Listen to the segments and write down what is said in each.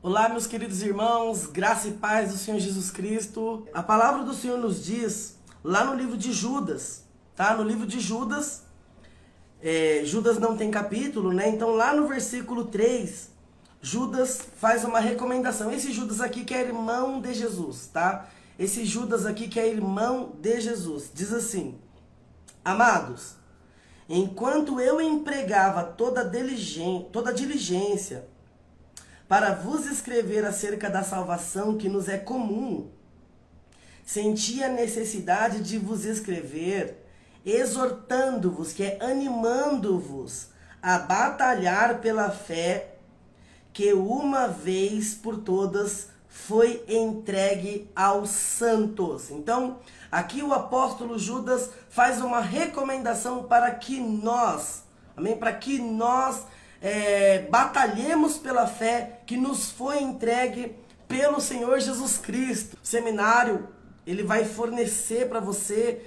Olá, meus queridos irmãos, graça e paz do Senhor Jesus Cristo. A palavra do Senhor nos diz, lá no livro de Judas, tá? No livro de Judas, Judas não tem capítulo, né? Então lá no versículo 3, Judas faz uma recomendação. Esse Judas aqui que é irmão de Jesus, tá? Esse Judas aqui que é irmão de Jesus. Diz assim: Amados, enquanto eu empregava toda diligência para vos escrever acerca da salvação que nos é comum, senti a necessidade de vos escrever, exortando-vos, que é animando-vos a batalhar pela fé que uma vez por todas foi entregue aos santos. Então, aqui o apóstolo Judas faz uma recomendação para que nós, amém? Para que nós batalhemos pela fé que nos foi entregue pelo Senhor Jesus Cristo. O seminário, ele vai fornecer para você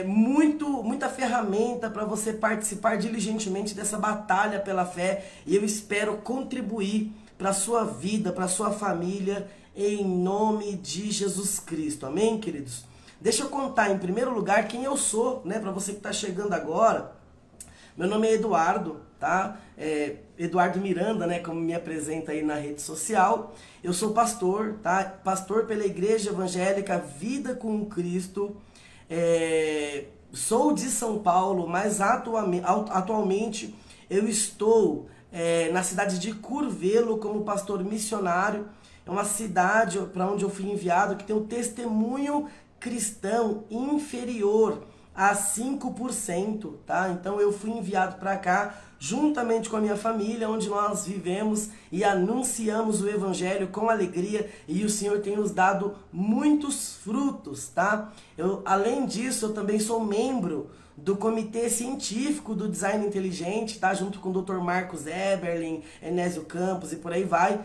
muita ferramenta para você participar diligentemente dessa batalha pela fé, e eu espero contribuir para a sua vida, para a sua família, em nome de Jesus Cristo. Amém, queridos? Deixa eu contar em primeiro lugar quem eu sou, né, para você que está chegando agora. Meu nome é Eduardo, tá? Eduardo Miranda, né, como me apresenta aí na rede social. Eu sou pastor, tá? Pastor pela Igreja Evangélica Vida com Cristo. Sou de São Paulo, mas atualmente eu estou na cidade de Curvelo como pastor missionário. É uma cidade para onde eu fui enviado que tem um testemunho cristão inferior a 5%, tá? Então eu fui enviado para cá juntamente com a minha família, onde nós vivemos e anunciamos o evangelho com alegria, e o Senhor tem nos dado muitos frutos, tá? Além disso, eu também sou membro do Comitê Científico do Design Inteligente, tá? Junto com o Dr. Marcos Eberlin, Enésio Campos e por aí vai.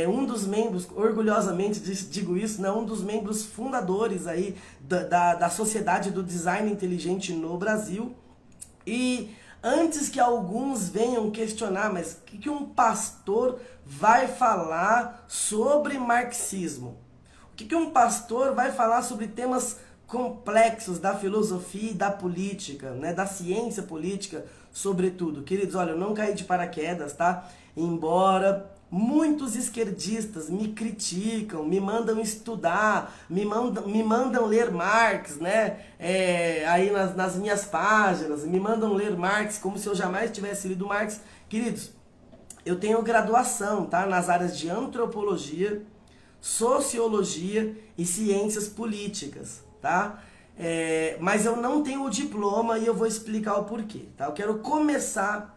Um dos membros, orgulhosamente digo isso, né? Um dos membros fundadores aí da Sociedade do Design Inteligente no Brasil. E antes que alguns venham questionar, mas o que um pastor vai falar sobre marxismo? O que um pastor vai falar sobre temas complexos da filosofia e da política, né, da ciência política, sobretudo? Queridos, olha, eu não caí de paraquedas, tá? Embora muitos esquerdistas me criticam, me mandam estudar, me mandam ler Marx, né? Aí nas minhas páginas, me mandam ler Marx como se eu jamais tivesse lido Marx. Queridos, eu tenho graduação, tá? Nas áreas de antropologia, sociologia e ciências políticas, tá? Mas eu não tenho o diploma e eu vou explicar o porquê, tá? Eu quero começar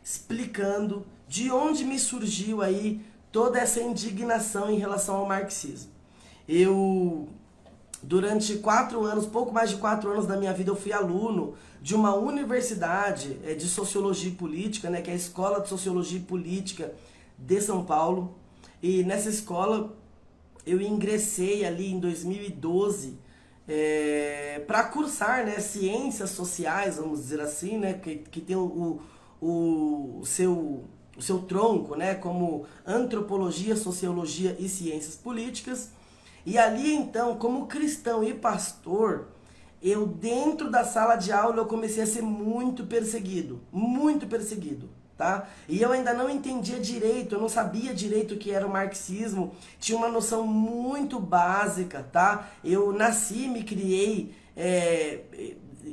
explicando de onde me surgiu aí toda essa indignação em relação ao marxismo. Durante 4 anos, pouco mais de 4 anos da minha vida, eu fui aluno de uma universidade de Sociologia e Política, né, que é a Escola de Sociologia e Política de São Paulo. E nessa escola eu ingressei ali em 2012 para cursar, né, ciências sociais, vamos dizer assim, né, que tem o seu tronco, né, como antropologia, sociologia e ciências políticas. E ali então, como cristão e pastor, eu dentro da sala de aula eu comecei a ser muito perseguido, tá? E eu ainda não entendia direito, eu não sabia direito o que era o marxismo, tinha uma noção muito básica, tá? Eu nasci, me criei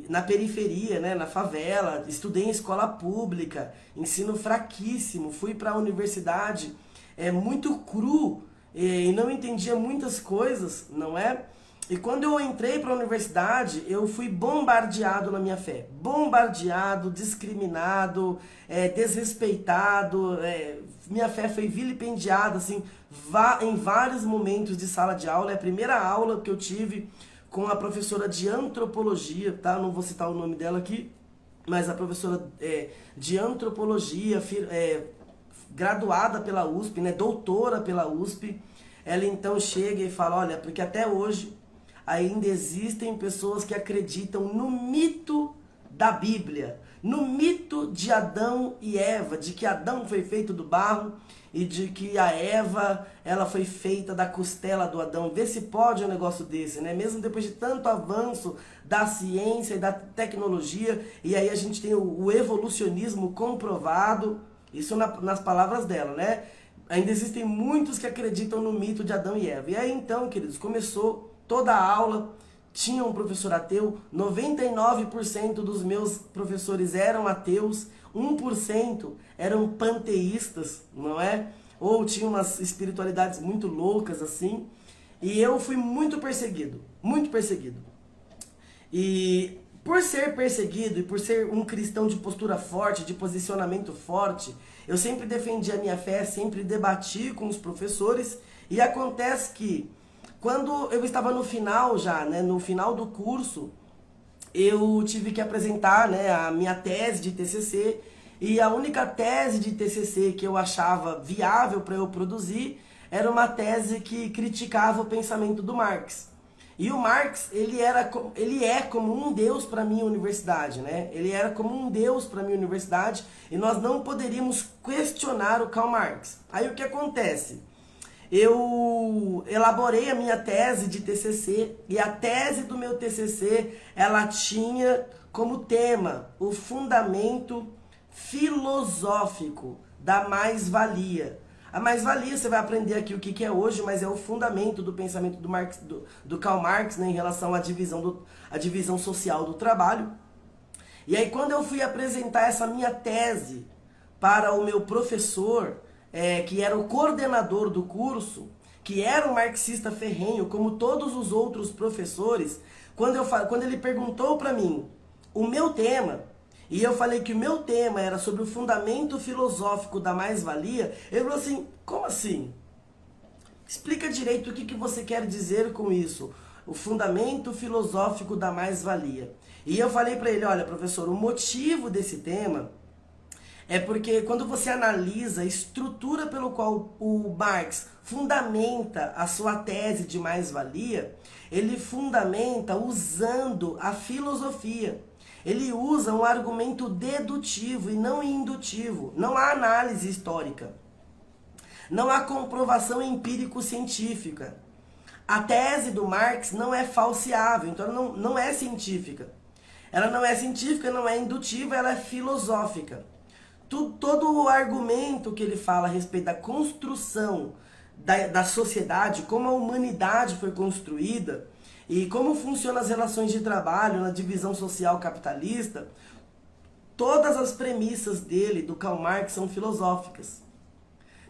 na periferia, né, na favela, estudei em escola pública, ensino fraquíssimo, fui para a universidade muito cru e não entendia muitas coisas, não é? E quando eu entrei para a universidade, eu fui bombardeado na minha fé, bombardeado, discriminado, desrespeitado, minha fé foi vilipendiada assim, em vários momentos de sala de aula. É a primeira aula que eu tive com a professora de antropologia, tá? Não vou citar o nome dela aqui, mas a professora de antropologia, graduada pela USP, né? Doutora pela USP. Ela então chega e fala: olha, porque até hoje ainda existem pessoas que acreditam no mito da Bíblia, no mito de Adão e Eva, de que Adão foi feito do barro e de que a Eva, ela foi feita da costela do Adão. Vê se pode um negócio desse, né? Mesmo depois de tanto avanço da ciência e da tecnologia, e aí a gente tem o evolucionismo comprovado, isso nas palavras dela, né? Ainda existem muitos que acreditam no mito de Adão e Eva. E aí então, queridos, começou toda a aula, tinha um professor ateu, 99% dos meus professores eram ateus, 1% eram panteístas, não é? Ou tinham umas espiritualidades muito loucas assim. E eu fui muito perseguido, muito perseguido. E por ser perseguido e por ser um cristão de postura forte, de posicionamento forte, eu sempre defendi a minha fé, sempre debati com os professores. E acontece que quando eu estava no final já, né, no final do curso, eu tive que apresentar, né, a minha tese de TCC, e a única tese de TCC que eu achava viável para eu produzir era uma tese que criticava o pensamento do Marx. E o Marx, ele é como um deus para a minha universidade, né? Ele era como um deus para a minha universidade e nós não poderíamos questionar o Karl Marx. Aí o que acontece? Eu elaborei a minha tese de TCC e a tese do meu TCC, ela tinha como tema o fundamento filosófico da mais-valia. A mais-valia, você vai aprender aqui o que é hoje, mas é o fundamento do pensamento do Karl Marx, né, em relação à divisão social do trabalho. E aí quando eu fui apresentar essa minha tese para o meu professor, que era o coordenador do curso, que era um marxista ferrenho, como todos os outros professores, quando ele perguntou para mim o meu tema, e eu falei que o meu tema era sobre o fundamento filosófico da mais-valia, ele falou assim, como assim? Explica direito o que você quer dizer com isso, o fundamento filosófico da mais-valia. E eu falei para ele, olha professor, o motivo desse tema é porque quando você analisa a estrutura pelo qual o Marx fundamenta a sua tese de mais-valia, ele fundamenta usando a filosofia. Ele usa um argumento dedutivo e não indutivo. Não há análise histórica. Não há comprovação empírico-científica. A tese do Marx não é falseável, então ela não é científica. Ela não é científica, não é indutiva, ela é filosófica. Todo o argumento que ele fala a respeito da construção da sociedade, como a humanidade foi construída, e como funcionam as relações de trabalho na divisão social capitalista, todas as premissas dele, do Karl Marx, são filosóficas.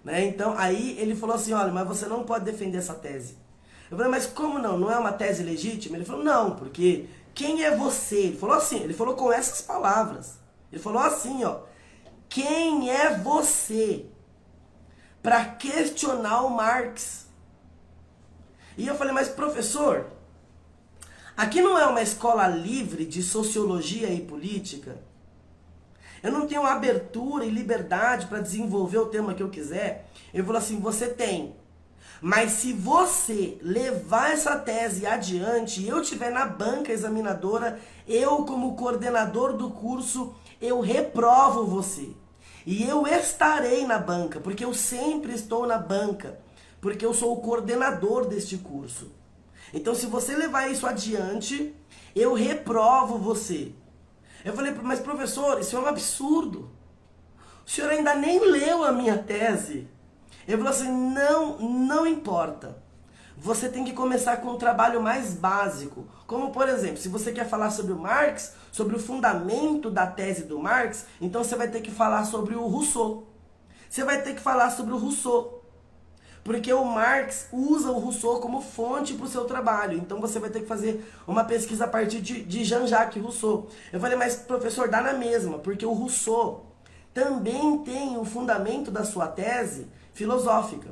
Né? Então, aí ele falou assim, olha, mas você não pode defender essa tese. Eu falei, mas como não? Não é uma tese legítima? Ele falou, não, porque quem é você? Ele falou assim, ele falou com essas palavras. Ele falou assim, ó, quem é você para questionar o Marx? E eu falei, mas professor, aqui não é uma escola livre de sociologia e política? Eu não tenho abertura e liberdade para desenvolver o tema que eu quiser? Ele falou assim, você tem. Mas se você levar essa tese adiante e eu estiver na banca examinadora, eu como coordenador do curso, eu reprovo você. E eu estarei na banca, porque eu sempre estou na banca, porque eu sou o coordenador deste curso. Então, se você levar isso adiante, eu reprovo você. Eu falei, mas professor, isso é um absurdo. O senhor ainda nem leu a minha tese. Ele falou assim, não importa. Você tem que começar com um trabalho mais básico. Como, por exemplo, se você quer falar sobre o Marx, sobre o fundamento da tese do Marx, então você vai ter que falar sobre o Rousseau. Você vai ter que falar sobre o Rousseau. Porque o Marx usa o Rousseau como fonte para o seu trabalho. Então você vai ter que fazer uma pesquisa a partir de Jean-Jacques Rousseau. Eu falei, mas professor, dá na mesma, porque o Rousseau também tem o fundamento da sua tese filosófica,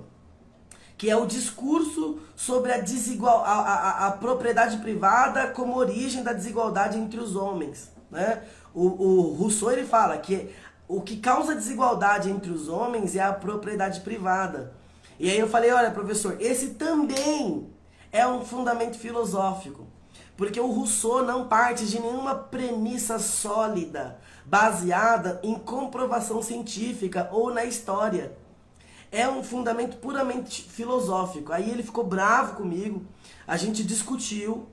que é o discurso sobre a propriedade privada como origem da desigualdade entre os homens. Né? O Rousseau ele fala que o que causa desigualdade entre os homens é a propriedade privada. E aí eu falei, olha professor, esse também é um fundamento filosófico, porque o Rousseau não parte de nenhuma premissa sólida, baseada em comprovação científica ou na história. é um fundamento puramente filosófico. Aí ele ficou bravo comigo, a gente discutiu,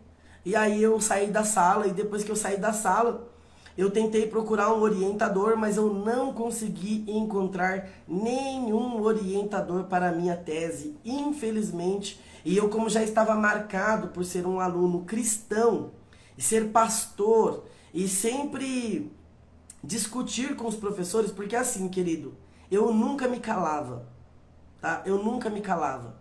e aí eu saí da sala, e depois que eu saí da sala, eu tentei procurar um orientador, mas eu não consegui encontrar nenhum orientador para a minha tese, infelizmente. E eu, como já estava marcado por ser um aluno cristão, e ser pastor, e sempre discutir com os professores, porque assim, querido, eu nunca me calava, tá? Eu nunca me calava.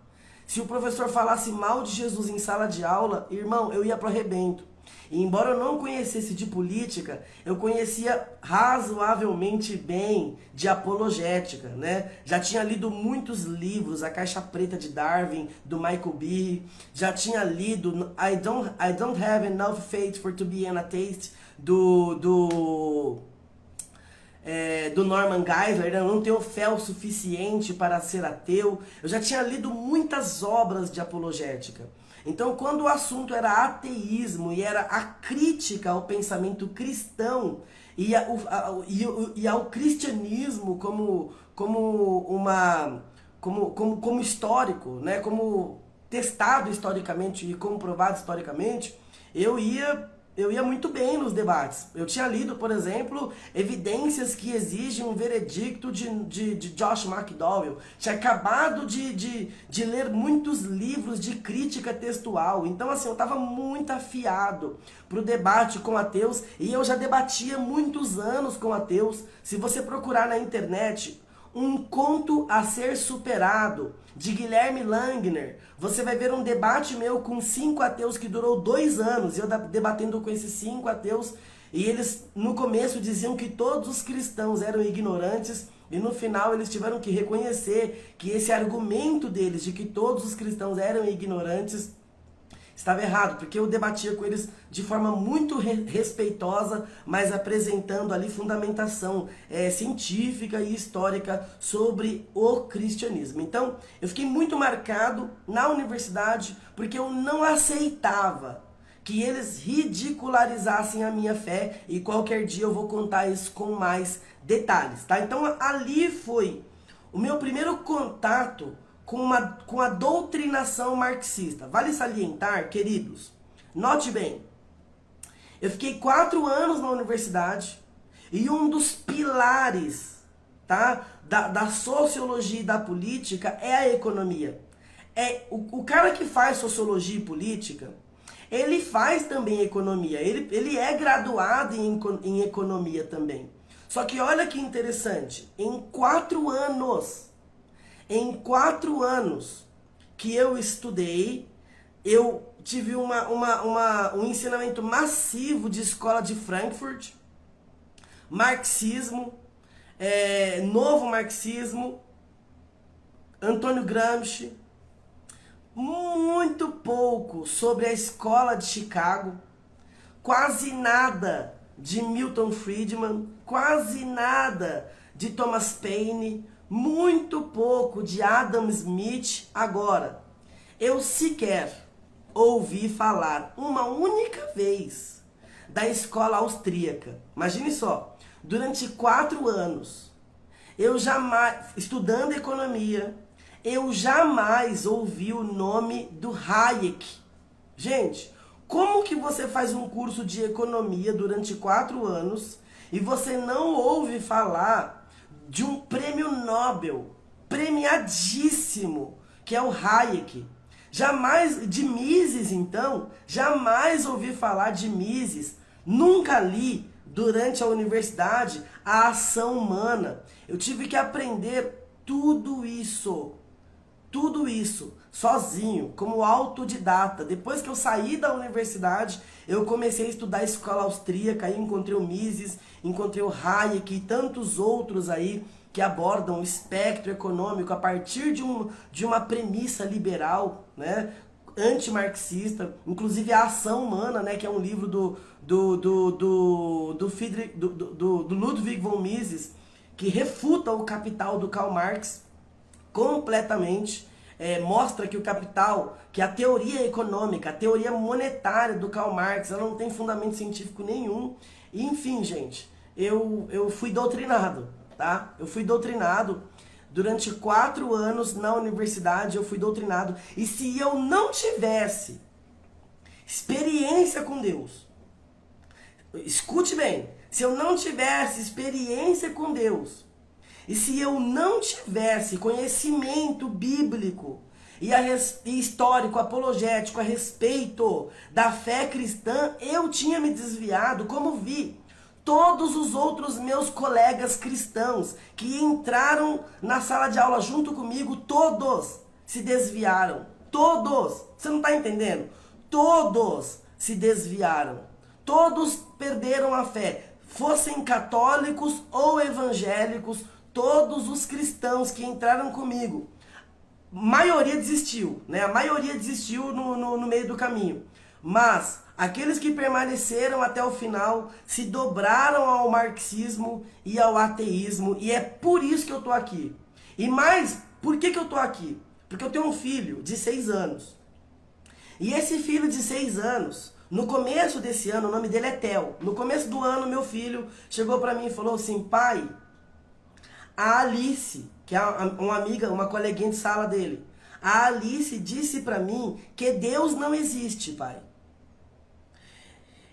Se o professor falasse mal de Jesus em sala de aula, irmão, eu ia pro arrebento. E embora eu não conhecesse de política, eu conhecia razoavelmente bem de apologética, né? Já tinha lido muitos livros, A Caixa Preta de Darwin, do Michael Behe, já tinha lido I don't have enough faith for to be an atheist, do Norman Geisler, né? Eu não tenho fé o suficiente para ser ateu. Eu já tinha lido muitas obras de apologética. Então, quando o assunto era ateísmo e era a crítica ao pensamento cristão e ao cristianismo como histórico, né? Como testado historicamente e comprovado historicamente, eu ia muito bem nos debates. Eu tinha lido, por exemplo, Evidências que Exigem um Veredicto de Josh McDowell. Tinha acabado de ler muitos livros de crítica textual. Então, assim, eu estava muito afiado para o debate com ateus. E eu já debatia muitos anos com ateus. Se você procurar na internet Um Conto a Ser Superado, de Guilherme Langner, você vai ver um debate meu com 5 ateus que durou 2 anos, eu debatendo com esses 5 ateus, e eles no começo diziam que todos os cristãos eram ignorantes, e no final eles tiveram que reconhecer que esse argumento deles de que todos os cristãos eram ignorantes estava errado, porque eu debatia com eles de forma muito respeitosa, mas apresentando ali fundamentação científica e histórica sobre o cristianismo. Então, eu fiquei muito marcado na universidade porque eu não aceitava que eles ridicularizassem a minha fé, e qualquer dia eu vou contar isso com mais detalhes, tá? Então, ali foi o meu primeiro contato com a doutrinação marxista. Vale salientar, queridos, note bem, eu fiquei 4 anos na universidade e um dos pilares, tá, da sociologia e da política é a economia. O cara que faz sociologia e política, ele faz também economia, ele é graduado em economia também. Só que olha que interessante, em 4 anos que eu estudei, eu tive um ensinamento massivo de escola de Frankfurt, marxismo, novo marxismo, Antônio Gramsci, muito pouco sobre a escola de Chicago, quase nada de Milton Friedman, quase nada de Thomas Paine, muito pouco de Adam Smith. Agora, eu sequer ouvi falar uma única vez da escola austríaca. Imagine só, durante 4 anos, eu jamais, estudando economia, eu jamais ouvi o nome do Hayek. Gente, como que você faz um curso de economia durante 4 anos e você não ouve falar de um prêmio Nobel, premiadíssimo, que é o Hayek? Jamais, de Mises então, jamais ouvi falar de Mises, nunca li durante a universidade a ação humana. Eu tive que aprender tudo isso sozinho, como autodidata. Depois que eu saí da universidade, eu comecei a estudar a escola austríaca, aí encontrei o Mises, encontrei o Hayek e tantos outros aí que abordam o espectro econômico a partir de uma premissa liberal, né, antimarxista, inclusive A Ação Humana, né, que é um livro do Ludwig von Mises, que refuta o Capital do Karl Marx completamente. Mostra que o capital, que a teoria econômica, a teoria monetária do Karl Marx, ela não tem fundamento científico nenhum. E, enfim, gente, eu fui doutrinado, tá? Eu fui doutrinado Durante 4 anos na universidade eu fui doutrinado. E se eu não tivesse experiência com Deus, escute bem, se eu não tivesse experiência com Deus, e se eu não tivesse conhecimento bíblico e histórico, apologético a respeito da fé cristã, eu tinha me desviado, como vi todos os outros meus colegas cristãos que entraram na sala de aula junto comigo, todos se desviaram. Todos! Você não está entendendo? Todos se desviaram. Todos perderam a fé. Fossem católicos ou evangélicos, todos os cristãos que entraram comigo, maioria desistiu, né? A maioria desistiu no meio do caminho. Mas aqueles que permaneceram até o final se dobraram ao marxismo e ao ateísmo. E é por isso que eu tô aqui. E mais, por que eu tô aqui? Porque eu tenho um filho de 6 anos. E esse filho de 6 anos, no começo desse ano, o nome dele é Theo. No começo do ano, meu filho chegou pra mim e falou assim: pai, a Alice, que é uma amiga, uma coleguinha de sala dele, a Alice disse pra mim que Deus não existe, pai.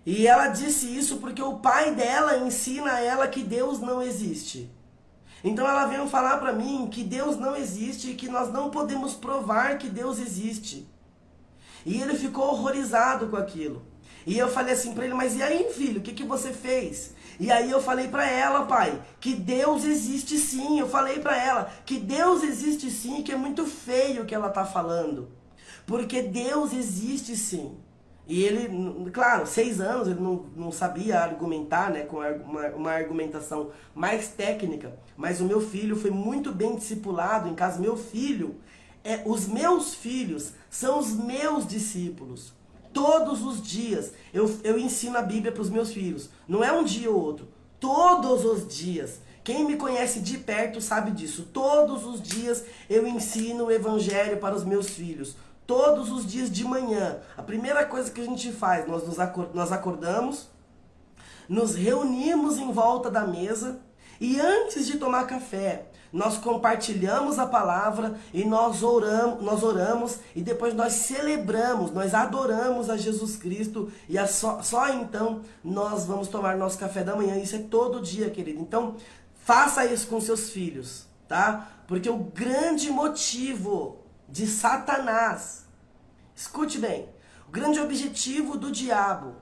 E ela disse isso porque o pai dela ensina a ela que Deus não existe. Então ela veio falar pra mim que Deus não existe e que nós não podemos provar que Deus existe. E ele ficou horrorizado com aquilo. E eu falei assim pra ele: mas e aí, filho, o que você fez? E aí eu falei pra ela: pai, que Deus existe sim. Eu falei pra ela que Deus existe sim, que é muito feio o que ela tá falando. Porque Deus existe sim. E ele, claro, 6 anos, ele não sabia argumentar, né, com uma argumentação mais técnica. Mas o meu filho foi muito bem discipulado em casa. Meu filho, os meus filhos são os meus discípulos. Todos os dias eu ensino a Bíblia para os meus filhos. Não é um dia ou outro. Todos os dias. Quem me conhece de perto sabe disso. Todos os dias eu ensino o Evangelho para os meus filhos. Todos os dias de manhã. A primeira coisa que a gente faz, nós acordamos, nos reunimos em volta da mesa e antes de tomar café, nós compartilhamos a palavra e nós oramos e depois nós celebramos, nós adoramos a Jesus Cristo e só então nós vamos tomar nosso café da manhã. Isso é todo dia, querido. Então, faça isso com seus filhos, tá? Porque o grande motivo de Satanás, escute bem, o grande objetivo do diabo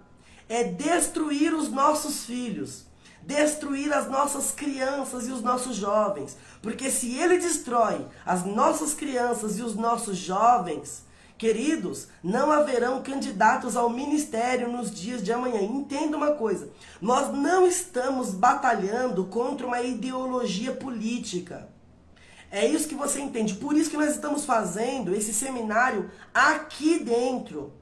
é destruir os nossos filhos, destruir as nossas crianças e os nossos jovens. Porque se ele destrói as nossas crianças e os nossos jovens, queridos, não haverão candidatos ao ministério nos dias de amanhã. Entenda uma coisa, nós não estamos batalhando contra uma ideologia política. É isso que você entende. Por isso que nós estamos fazendo esse seminário aqui dentro.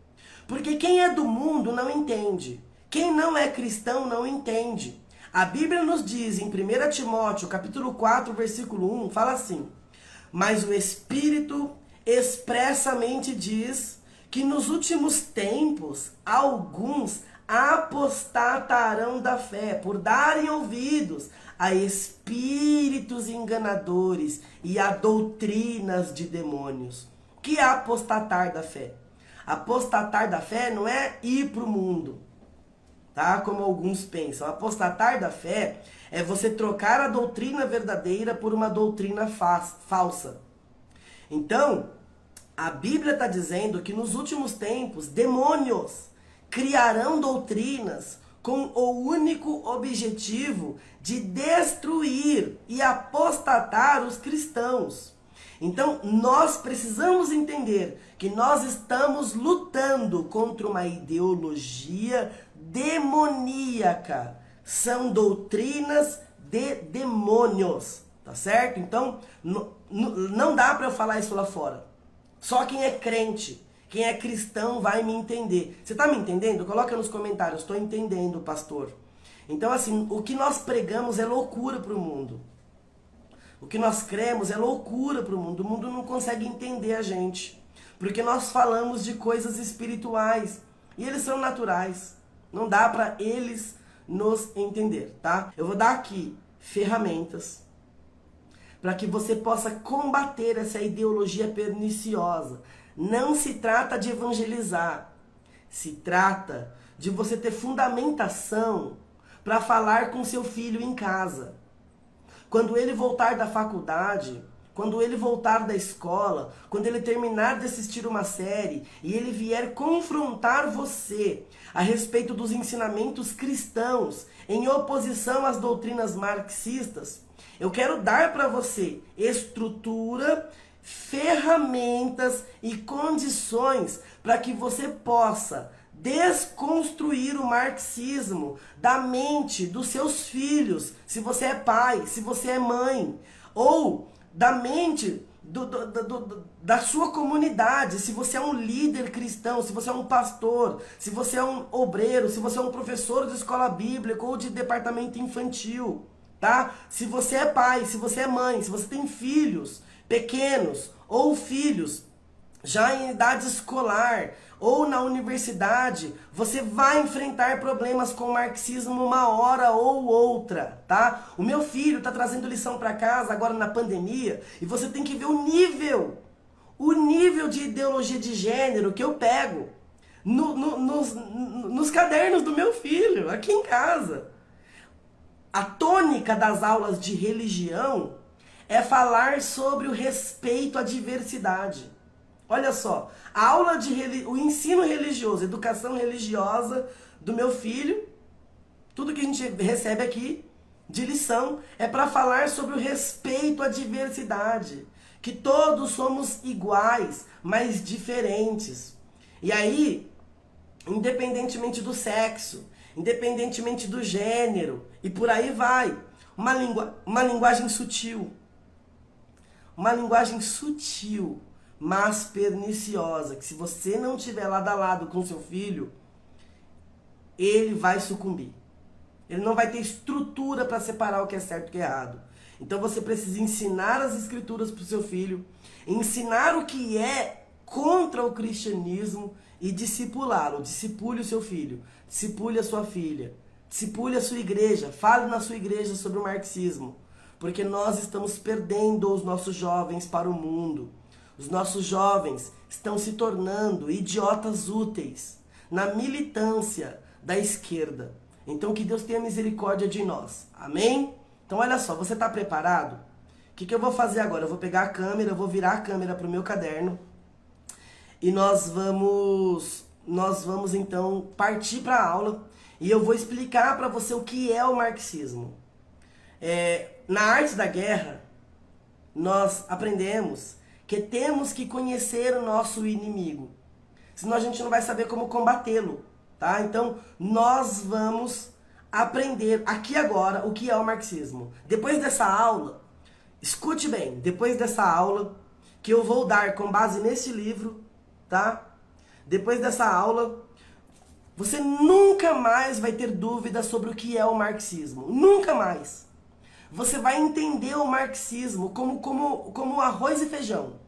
Porque quem é do mundo não entende. Quem não é cristão não entende. A Bíblia nos diz em 1 Timóteo, capítulo 4, versículo 1, fala assim: mas o Espírito expressamente diz que nos últimos tempos alguns apostatarão da fé por darem ouvidos a espíritos enganadores e a doutrinas de demônios. O que é apostatar da fé? Apostatar da fé não é ir para o mundo, tá? Como alguns pensam. Apostatar da fé é você trocar a doutrina verdadeira por uma doutrina falsa. Então, a Bíblia está dizendo que nos últimos tempos, demônios criarão doutrinas com o único objetivo de destruir e apostatar os cristãos. Então, nós precisamos entender que nós estamos lutando contra uma ideologia demoníaca. São doutrinas de demônios, tá certo? Então, não dá para eu falar isso lá fora. Só quem é crente, quem é cristão vai me entender. Você está me entendendo? Coloca nos comentários. Estou entendendo, pastor. Então, assim, o que nós pregamos é loucura para o mundo. O que nós cremos é loucura para o mundo. O mundo não consegue entender a gente. Porque nós falamos de coisas espirituais. E eles são naturais. Não dá para eles nos entender, tá? Eu vou dar aqui ferramentas para que você possa combater essa ideologia perniciosa. Não se trata de evangelizar, se trata de você ter fundamentação para falar com seu filho em casa. Quando ele voltar da faculdade, quando ele voltar da escola, quando ele terminar de assistir uma série e ele vier confrontar você a respeito dos ensinamentos cristãos em oposição às doutrinas marxistas, eu quero dar para você estrutura, ferramentas e condições para que você possa desconstruir o marxismo da mente dos seus filhos, se você é pai, se você é mãe, ou da mente da sua comunidade, se você é um líder cristão, se você é um pastor, se você é um obreiro, se você é um professor de escola bíblica ou de departamento infantil, tá? Se você é pai, se você é mãe, se você tem filhos pequenos ou filhos já em idade escolar ou na universidade, você vai enfrentar problemas com o marxismo uma hora ou outra, tá? O meu filho tá trazendo lição para casa agora na pandemia e você tem que ver o nível de ideologia de gênero que eu pego nos cadernos do meu filho, aqui em casa. A tônica das aulas de religião é falar sobre o respeito à diversidade. Olha só, a aula o ensino religioso, educação religiosa do meu filho, tudo que a gente recebe aqui de lição é para falar sobre o respeito à diversidade, que todos somos iguais, mas diferentes. E aí, independentemente do sexo, independentemente do gênero, e por aí vai, uma linguagem sutil. Uma linguagem sutil, mas perniciosa, que se você não tiver lado a lado com seu filho, ele vai sucumbir. Ele não vai ter estrutura para separar o que é certo e o que é errado. Então você precisa ensinar as escrituras para o seu filho, ensinar o que é contra o cristianismo e discipulá-lo. Discipule o seu filho, discipule a sua filha, discipule a sua igreja, fale na sua igreja sobre o marxismo, porque nós estamos perdendo os nossos jovens para o mundo. Os nossos jovens estão se tornando idiotas úteis na militância da esquerda. Então que Deus tenha misericórdia de nós. Amém? Então olha só, você está preparado? O que eu vou fazer agora? Eu vou pegar a câmera, eu vou virar a câmera para o meu caderno e nós vamos então partir para a aula e eu vou explicar para você o que é o marxismo. Na arte da guerra, nós aprendemos que temos que conhecer o nosso inimigo, senão a gente não vai saber como combatê-lo, tá? Então, nós vamos aprender aqui agora o que é o marxismo. Depois dessa aula, escute bem, depois dessa aula, que eu vou dar com base nesse livro, tá? Depois dessa aula, você nunca mais vai ter dúvida sobre o que é o marxismo. Nunca mais. Você vai entender o marxismo como arroz e feijão.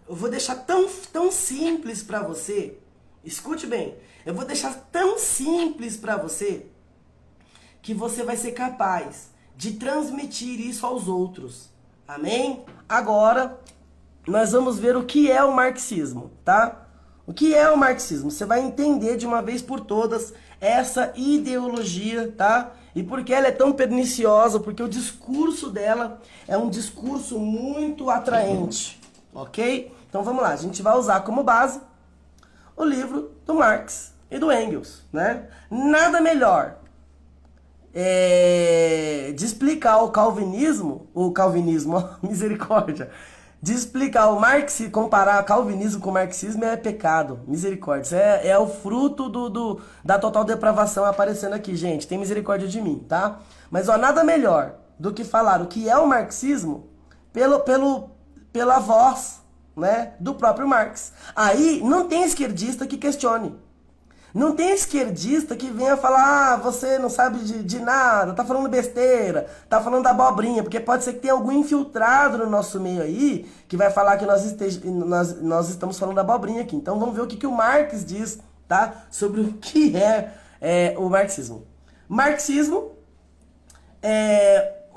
Eu vou deixar tão simples para você. Escute bem. Eu vou deixar tão simples para você que você vai ser capaz de transmitir isso aos outros. Amém? Agora, nós vamos ver o que é o marxismo, tá? O que é o marxismo? Você vai entender de uma vez por todas essa ideologia, tá? E por que ela é tão perniciosa? Porque o discurso dela é um discurso muito atraente, ok? Então vamos lá, a gente vai usar como base o livro do Marx e do Engels, né? Nada melhor de explicar o calvinismo, misericórdia, de explicar o Marx, comparar calvinismo com marxismo é pecado, misericórdia. Isso é o fruto da total depravação aparecendo aqui, gente. Tem misericórdia de mim, tá? Mas ó, nada melhor do que falar o que é o marxismo pela voz, né, do próprio Marx. Aí não tem esquerdista que questione. Não tem esquerdista que venha falar, você não sabe de nada, tá falando besteira, tá falando abobrinha, porque pode ser que tenha algum infiltrado no nosso meio aí, que vai falar que nós estamos falando abobrinha aqui. Então vamos ver o que o Marx diz, tá? Sobre o que é o marxismo. Marxismo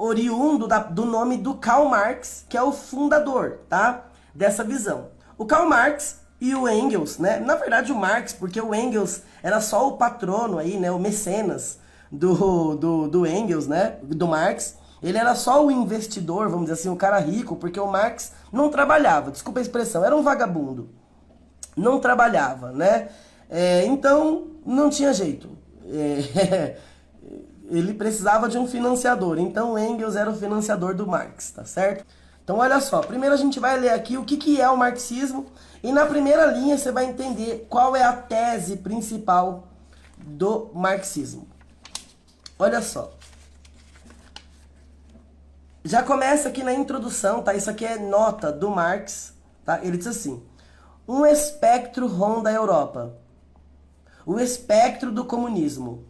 oriundo do nome do Karl Marx, que é o fundador, tá? Dessa visão. O Karl Marx e o Engels, né? Na verdade o Marx, porque o Engels era só o patrono aí, né? O mecenas do Engels, né? Do Marx. Ele era só o investidor, vamos dizer assim, o cara rico, porque o Marx não trabalhava, desculpa a expressão, era um vagabundo. Não trabalhava, né? Então, não tinha jeito. Ele precisava de um financiador, então o Engels era o financiador do Marx, tá certo? Então, olha só, primeiro a gente vai ler aqui o que é o marxismo, e na primeira linha você vai entender qual é a tese principal do marxismo. Olha só. Já começa aqui na introdução, tá? Isso aqui é nota do Marx, tá? Ele diz assim: um espectro ronda a Europa, o espectro do comunismo.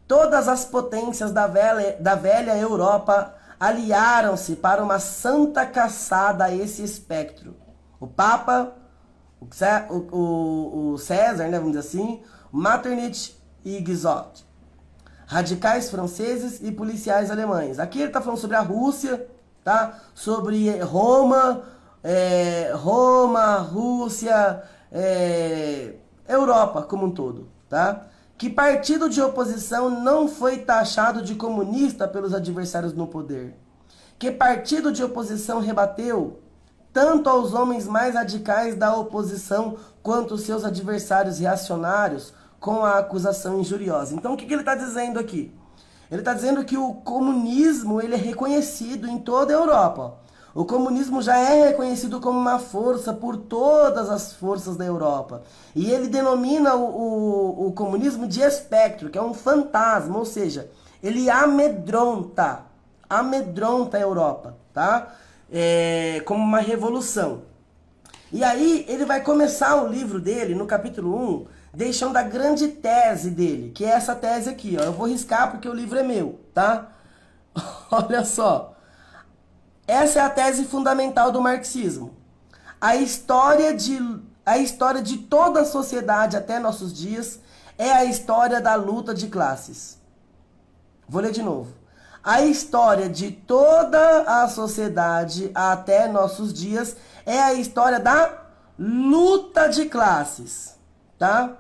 Todas as potências da velha Europa aliaram-se para uma santa caçada a esse espectro. O Papa, o César, né, vamos dizer assim, Metternich e Guizot. Radicais franceses e policiais alemães. Aqui ele está falando sobre a Rússia, tá? Sobre Roma, Rússia, Europa como um todo, tá? Que partido de oposição não foi taxado de comunista pelos adversários no poder? Que partido de oposição rebateu tanto aos homens mais radicais da oposição quanto os seus adversários reacionários com a acusação injuriosa? Então, o que ele está dizendo aqui? Ele está dizendo que o comunismo ele é reconhecido em toda a Europa. O comunismo já é reconhecido como uma força por todas as forças da Europa. E ele denomina o comunismo de espectro, que é um fantasma, ou seja, ele amedronta a Europa, tá? Como uma revolução. E aí ele vai começar o livro dele, no capítulo 1, deixando a grande tese dele, que é essa tese aqui, ó. Eu vou riscar porque o livro é meu, tá? Olha só. Essa é a tese fundamental do marxismo. A história de toda a sociedade até nossos dias é a história da luta de classes. Vou ler de novo. A história de toda a sociedade até nossos dias é a história da luta de classes, tá?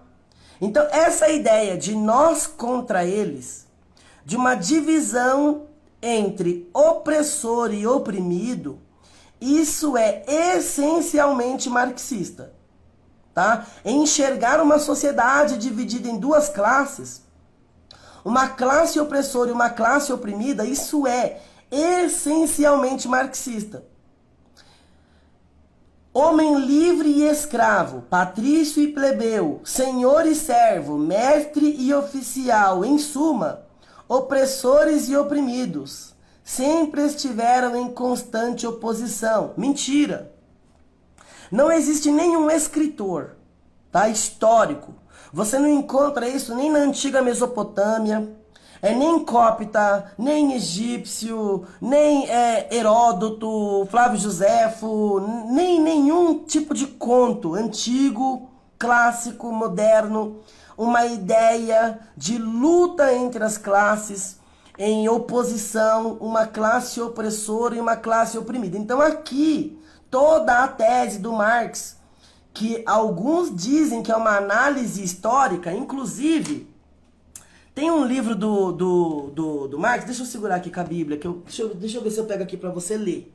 Então, essa ideia de nós contra eles, de uma divisão entre opressor e oprimido, isso é essencialmente marxista, tá? Enxergar uma sociedade dividida em duas classes, uma classe opressora e uma classe oprimida, isso é essencialmente marxista. Homem livre e escravo, patrício e plebeu, senhor e servo, mestre e oficial, em suma, opressores e oprimidos, sempre estiveram em constante oposição. Mentira! Não existe nenhum escritor, tá, histórico. Você não encontra isso nem na antiga Mesopotâmia, nem cópita, nem egípcio, nem Heródoto, Flávio Joséfo, nem nenhum tipo de conto antigo, clássico, moderno, uma ideia de luta entre as classes, em oposição, uma classe opressora e uma classe oprimida. Então aqui, toda a tese do Marx, que alguns dizem que é uma análise histórica, inclusive, tem um livro do Marx, deixa eu segurar aqui com a Bíblia, deixa eu ver se eu pego aqui para você ler.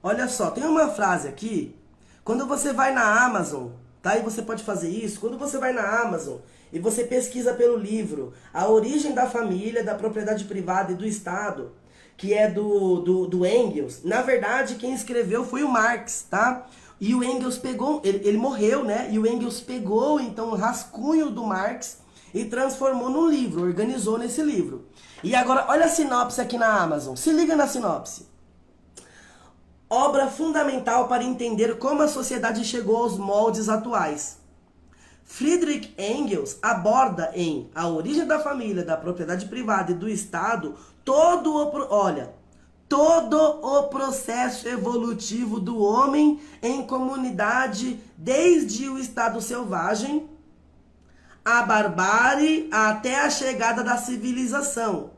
Olha só, tem uma frase aqui, quando você vai na Amazon, tá? E você pode fazer isso, quando você vai na Amazon e você pesquisa pelo livro A Origem da Família, da Propriedade Privada e do Estado, que é do Engels, na verdade quem escreveu foi o Marx, tá? E o Engels pegou, ele morreu, né? E o Engels pegou então o rascunho do Marx e transformou num livro, organizou nesse livro. E agora, olha a sinopse aqui na Amazon. Se liga na sinopse. Obra fundamental para entender como a sociedade chegou aos moldes atuais. Friedrich Engels aborda em A Origem da Família, da Propriedade Privada e do Estado todo o processo evolutivo do homem em comunidade, desde o estado selvagem, a barbárie até a chegada da civilização,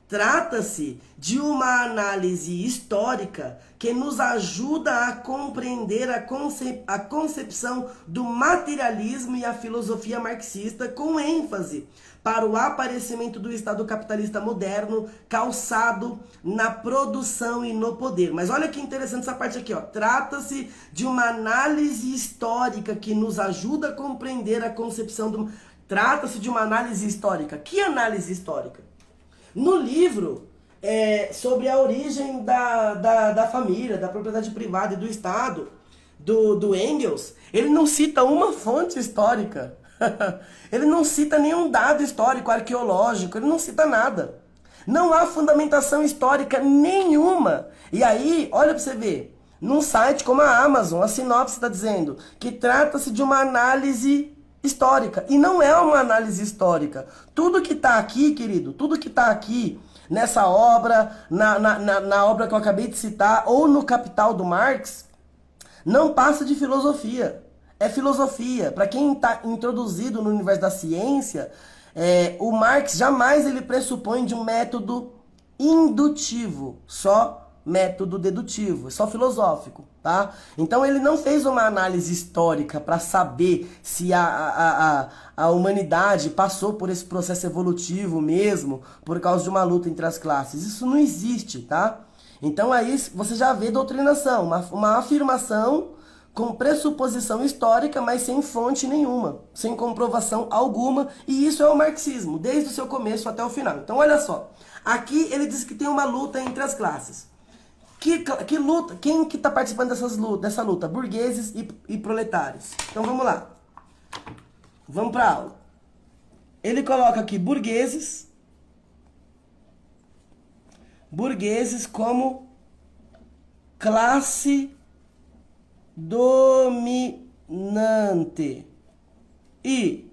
Trata-se de uma análise histórica que nos ajuda a compreender a concepção do materialismo e a filosofia marxista, com ênfase para o aparecimento do Estado capitalista moderno, calçado na produção e no poder. Mas olha que interessante essa parte aqui, ó. Trata-se de uma análise histórica que nos ajuda a compreender a concepção do... Trata-se de uma análise histórica. Que análise histórica? No livro, sobre a origem da família, da propriedade privada e do Estado, do Engels, ele não cita uma fonte histórica. Ele não cita nenhum dado histórico, arqueológico, ele não cita nada. Não há fundamentação histórica nenhuma. E aí, olha para você ver, num site como a Amazon, a sinopse está dizendo que trata-se de uma análise histórica. E não é uma análise histórica. Tudo que está aqui, querido, tudo que está aqui nessa obra, na obra que eu acabei de citar, ou no Capital do Marx, não passa de filosofia. É filosofia. Para quem está introduzido no universo da ciência, o Marx jamais ele pressupõe de um método indutivo, só método dedutivo, só filosófico, tá? Então ele não fez uma análise histórica para saber se a humanidade passou por esse processo evolutivo mesmo, por causa de uma luta entre as classes. Isso não existe, tá? Então aí você já vê doutrinação, uma afirmação com pressuposição histórica, mas sem fonte nenhuma, sem comprovação alguma, e isso é o marxismo, desde o seu começo até o final. Então olha só, aqui ele diz que tem uma luta entre as classes. Que luta? Quem que está participando dessa luta? Burgueses e proletários. Então vamos lá. Vamos para a aula. Ele coloca aqui burgueses como classe dominante e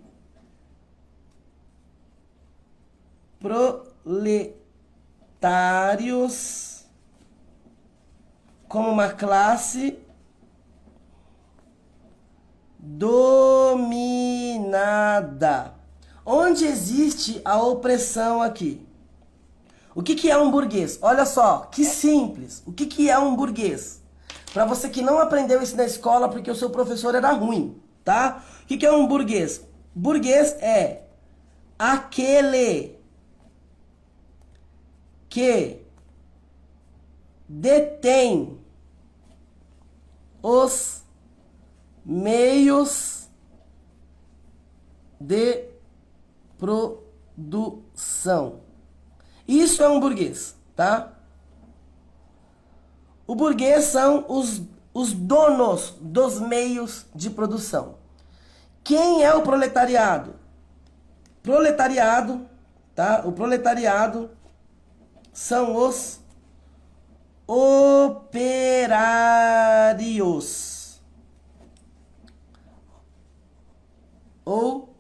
proletários como uma classe dominada. Onde existe a opressão aqui? O que é um burguês? Olha só, que simples. O que é um burguês? Para você que não aprendeu isso na escola porque o seu professor era ruim, tá? O que é um burguês? Burguês é aquele que detém os meios de produção. Isso é um burguês, tá? O burguês são os donos dos meios de produção. Quem é o proletariado? Proletariado, tá? O proletariado são os operários ou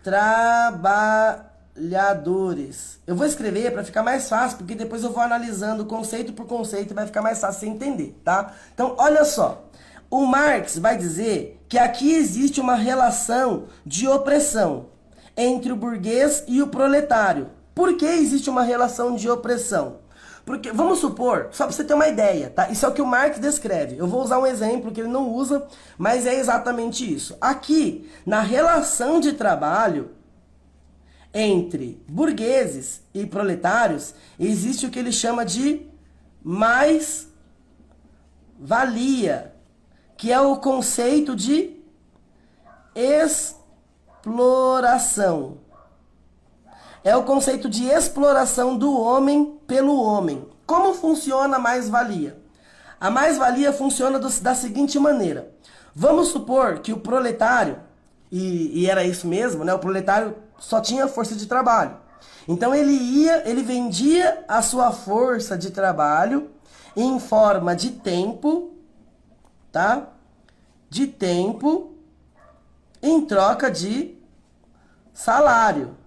trabalhadores. Eu vou escrever para ficar mais fácil, porque depois eu vou analisando conceito por conceito e vai ficar mais fácil você entender, tá? Então, olha só. O Marx vai dizer que aqui existe uma relação de opressão entre o burguês e o proletário. Por que existe uma relação de opressão? Porque, vamos supor, só para você ter uma ideia, tá? Isso é o que o Marx descreve. Eu vou usar um exemplo que ele não usa, mas é exatamente isso. Aqui, na relação de trabalho entre burgueses e proletários, existe o que ele chama de mais-valia, que é o conceito de exploração. É o conceito de exploração do homem pelo homem. Como funciona a mais-valia? A mais-valia funciona da seguinte maneira. Vamos supor que o proletário, e era isso mesmo, né? O proletário só tinha força de trabalho. Então ele vendia a sua força de trabalho em forma de tempo, tá? De tempo em troca de salário.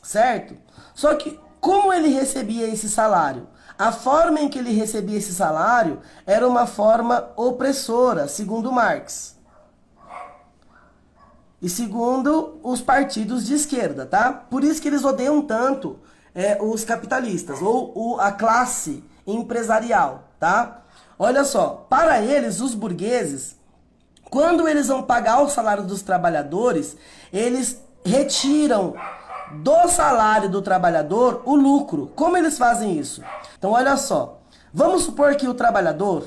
Certo? Só que como ele recebia esse salário? A forma em que ele recebia esse salário era uma forma opressora, segundo Marx. e segundo os partidos de esquerda, tá? Por isso que eles odeiam tanto os capitalistas, ou a classe empresarial, tá? Olha só, para eles, os burgueses, quando eles vão pagar o salário dos trabalhadores, eles retiram do salário do trabalhador o lucro. Como eles fazem isso? Então, olha só, vamos supor que o trabalhador,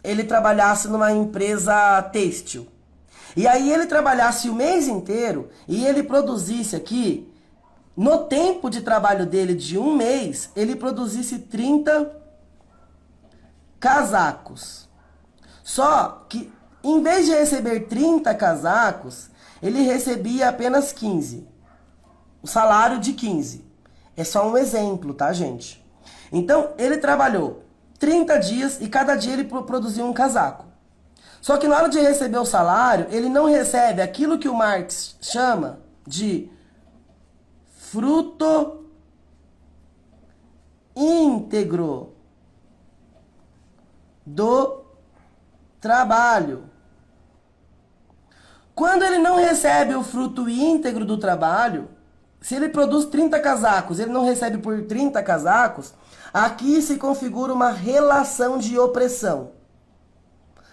ele trabalhasse numa empresa têxtil. E aí ele trabalhasse o mês inteiro e ele produzisse aqui, no tempo de trabalho dele de um mês, ele produzisse 30 casacos. Só que, em vez de receber 30 casacos, ele recebia apenas 15. O salário de 15. É só um exemplo, tá, gente? Então, ele trabalhou 30 dias e cada dia ele produziu um casaco. Só que na hora de receber o salário, ele não recebe aquilo que o Marx chama de fruto íntegro do trabalho. Quando ele não recebe o fruto íntegro do trabalho, se ele produz 30 casacos, ele não recebe por 30 casacos, aqui se configura uma relação de opressão.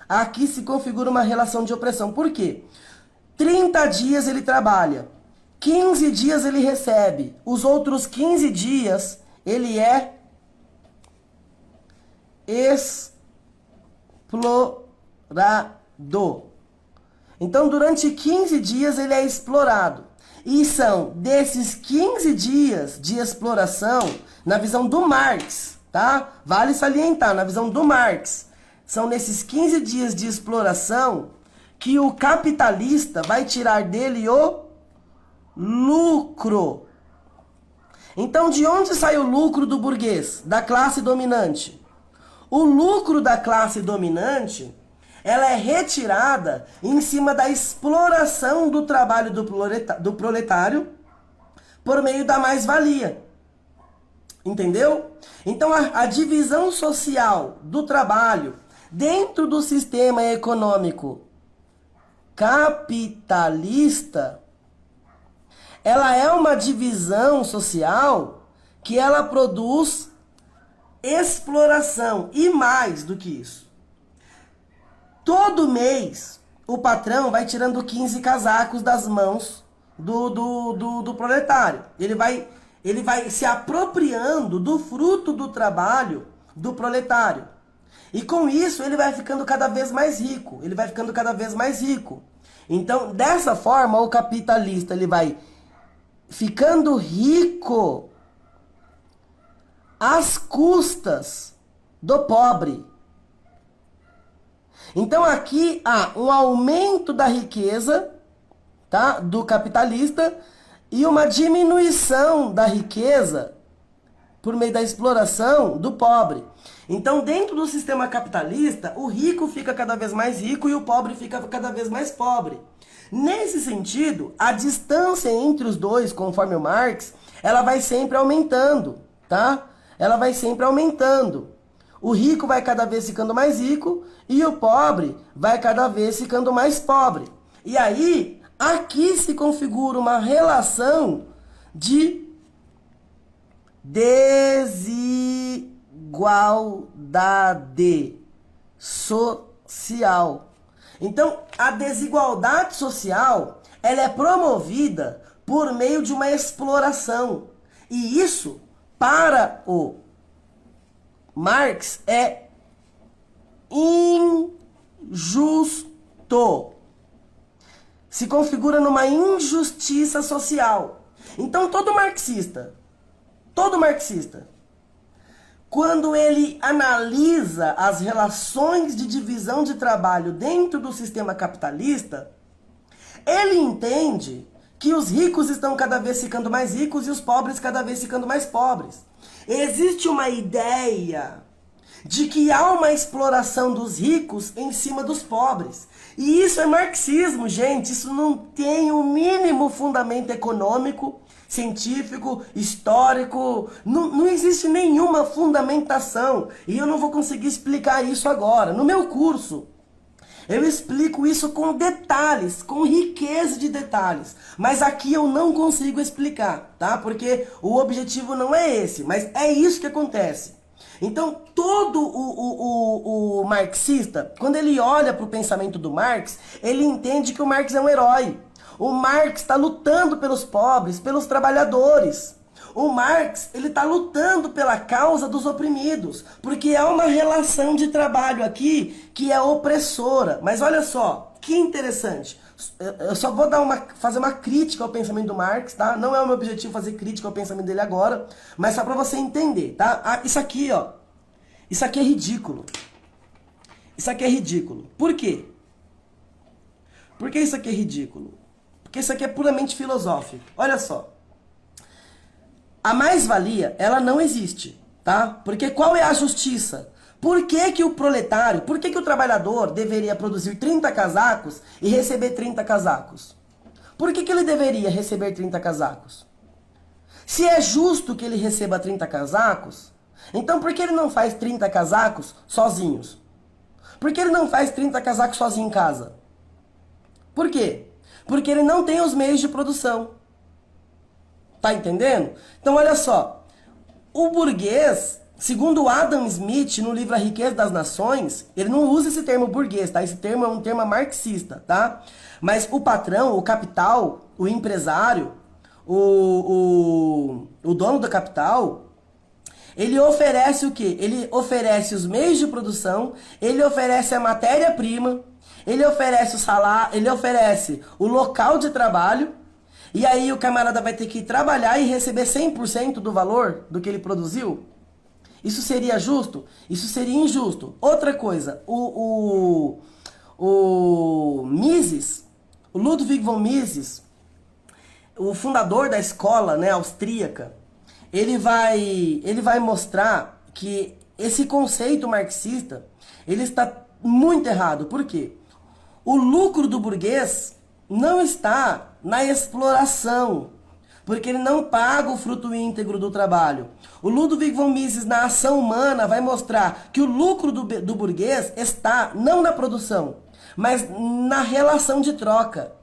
Aqui se configura uma relação de opressão. Por quê? 30 dias ele trabalha, 15 dias ele recebe, os outros 15 dias ele é explorado. Então, durante 15 dias ele é explorado. E são desses 15 dias de exploração, na visão do Marx, tá? Vale salientar, na visão do Marx, são nesses 15 dias de exploração que o capitalista vai tirar dele o lucro. Então, de onde sai o lucro do burguês, da classe dominante? O lucro da classe dominante, ela é retirada em cima da exploração do trabalho do proletário por meio da mais-valia. Entendeu? Então, a divisão social do trabalho dentro do sistema econômico capitalista, ela é uma divisão social que ela produz exploração. E mais do que isso, todo mês o patrão vai tirando 15 casacos das mãos do proletário. Ele vai se apropriando do fruto do trabalho do proletário. E com isso ele vai ficando cada vez mais rico. Ele vai ficando cada vez mais rico. Então, dessa forma, o capitalista ele vai ficando rico às custas do pobre. Então aqui há um aumento da riqueza, tá, do capitalista e uma diminuição da riqueza por meio da exploração do pobre. Então, dentro do sistema capitalista, o rico fica cada vez mais rico e o pobre fica cada vez mais pobre. Nesse sentido, a distância entre os dois, conforme o Marx, ela vai sempre aumentando, tá? Ela vai sempre aumentando. O rico vai cada vez ficando mais rico e o pobre vai cada vez ficando mais pobre. E aí, aqui se configura uma relação de desigualdade social. Então, a desigualdade social, ela é promovida por meio de uma exploração. E isso, para o Marx, é injusto. Se configura numa injustiça social. Então, todo marxista, quando ele analisa as relações de divisão de trabalho dentro do sistema capitalista, ele entende que os ricos estão cada vez ficando mais ricos e os pobres cada vez ficando mais pobres. Existe uma ideia de que há uma exploração dos ricos em cima dos pobres. E isso é marxismo, gente. Isso não tem o mínimo fundamento econômico, científico, histórico. Não existe nenhuma fundamentação. E eu não vou conseguir explicar isso agora. No meu curso, Eu explico isso com detalhes, com riqueza de detalhes. Mas aqui eu não consigo explicar, tá? Porque o objetivo não é esse, mas é isso que acontece. Então, todo o marxista, quando ele olha para o pensamento do Marx, ele entende que o Marx é um herói. O Marx está lutando pelos pobres, pelos trabalhadores. O Marx, ele está lutando pela causa dos oprimidos, porque há uma relação de trabalho aqui que é opressora. Mas olha só, que interessante. Eu só vou fazer uma crítica ao pensamento do Marx, tá? Não é o meu objetivo fazer crítica ao pensamento dele agora, mas só para você entender, tá? Ah, isso aqui, ó. Isso aqui é ridículo. Isso aqui é ridículo. Por quê? Por que isso aqui é ridículo? Porque isso aqui é puramente filosófico. Olha só. A mais-valia, ela não existe, tá? Porque qual é a justiça? Por que que o proletário, por que que o trabalhador deveria produzir 30 casacos e receber 30 casacos? Por que que ele deveria receber 30 casacos? Se é justo que ele receba 30 casacos, então por que ele não faz 30 casacos sozinhos? Por que ele não faz 30 casacos sozinho em casa? Por quê? Porque ele não tem os meios de produção. Tá entendendo? Então olha só, o burguês, segundo Adam Smith, no livro A Riqueza das Nações, ele não usa esse termo burguês, tá? Esse termo é um termo marxista, tá? Mas o patrão, o capital, o empresário, o dono do capital, ele oferece o quê? Ele oferece os meios de produção, ele oferece a matéria-prima, ele oferece o salário, ele oferece o local de trabalho. E aí o camarada vai ter que trabalhar e receber 100% do valor do que ele produziu? Isso seria justo? Isso seria injusto. Outra coisa, o Mises, o Ludwig von Mises, o fundador da escola, né, austríaca, ele vai mostrar que esse conceito marxista, ele está muito errado. Por quê? O lucro do burguês não está na exploração, porque ele não paga o fruto íntegro do trabalho. O Ludwig von Mises, na ação humana, vai mostrar que o lucro do burguês está não na produção, mas na relação de troca,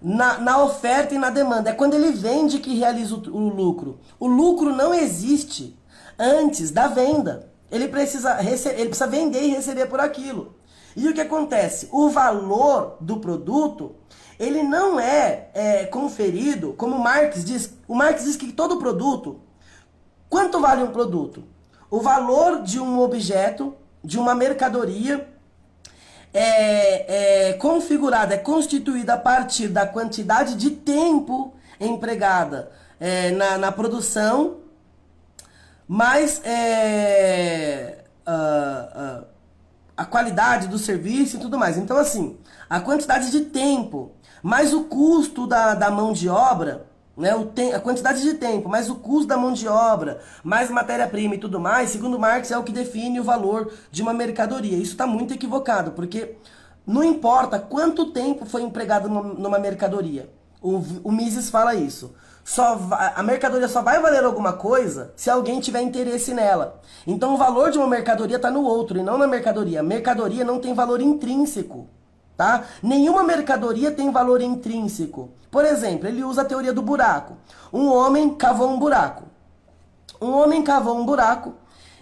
na oferta e na demanda. É quando ele vende que realiza o lucro. O lucro não existe antes da venda. Ele precisa vender e receber por aquilo. E o que acontece? O valor do produto, ele não é conferido, como Marx diz. O Marx diz que todo produto, quanto vale um produto? O valor de um objeto, de uma mercadoria, configurada, é constituída a partir da quantidade de tempo empregada na produção, mais a qualidade do serviço e tudo mais. Então, assim, a quantidade de tempo, mais o custo da mão de obra, né, a quantidade de tempo, mais o custo da mão de obra, mais matéria-prima e tudo mais, segundo Marx, é o que define o valor de uma mercadoria. Isso está muito equivocado, porque não importa quanto tempo foi empregado numa mercadoria. O Mises fala isso. A mercadoria só vai valer alguma coisa se alguém tiver interesse nela. Então o valor de uma mercadoria está no outro e não na mercadoria. A mercadoria não tem valor intrínseco, tá? Nenhuma mercadoria tem valor intrínseco. Por exemplo, ele usa a teoria do buraco. Um homem cavou um buraco.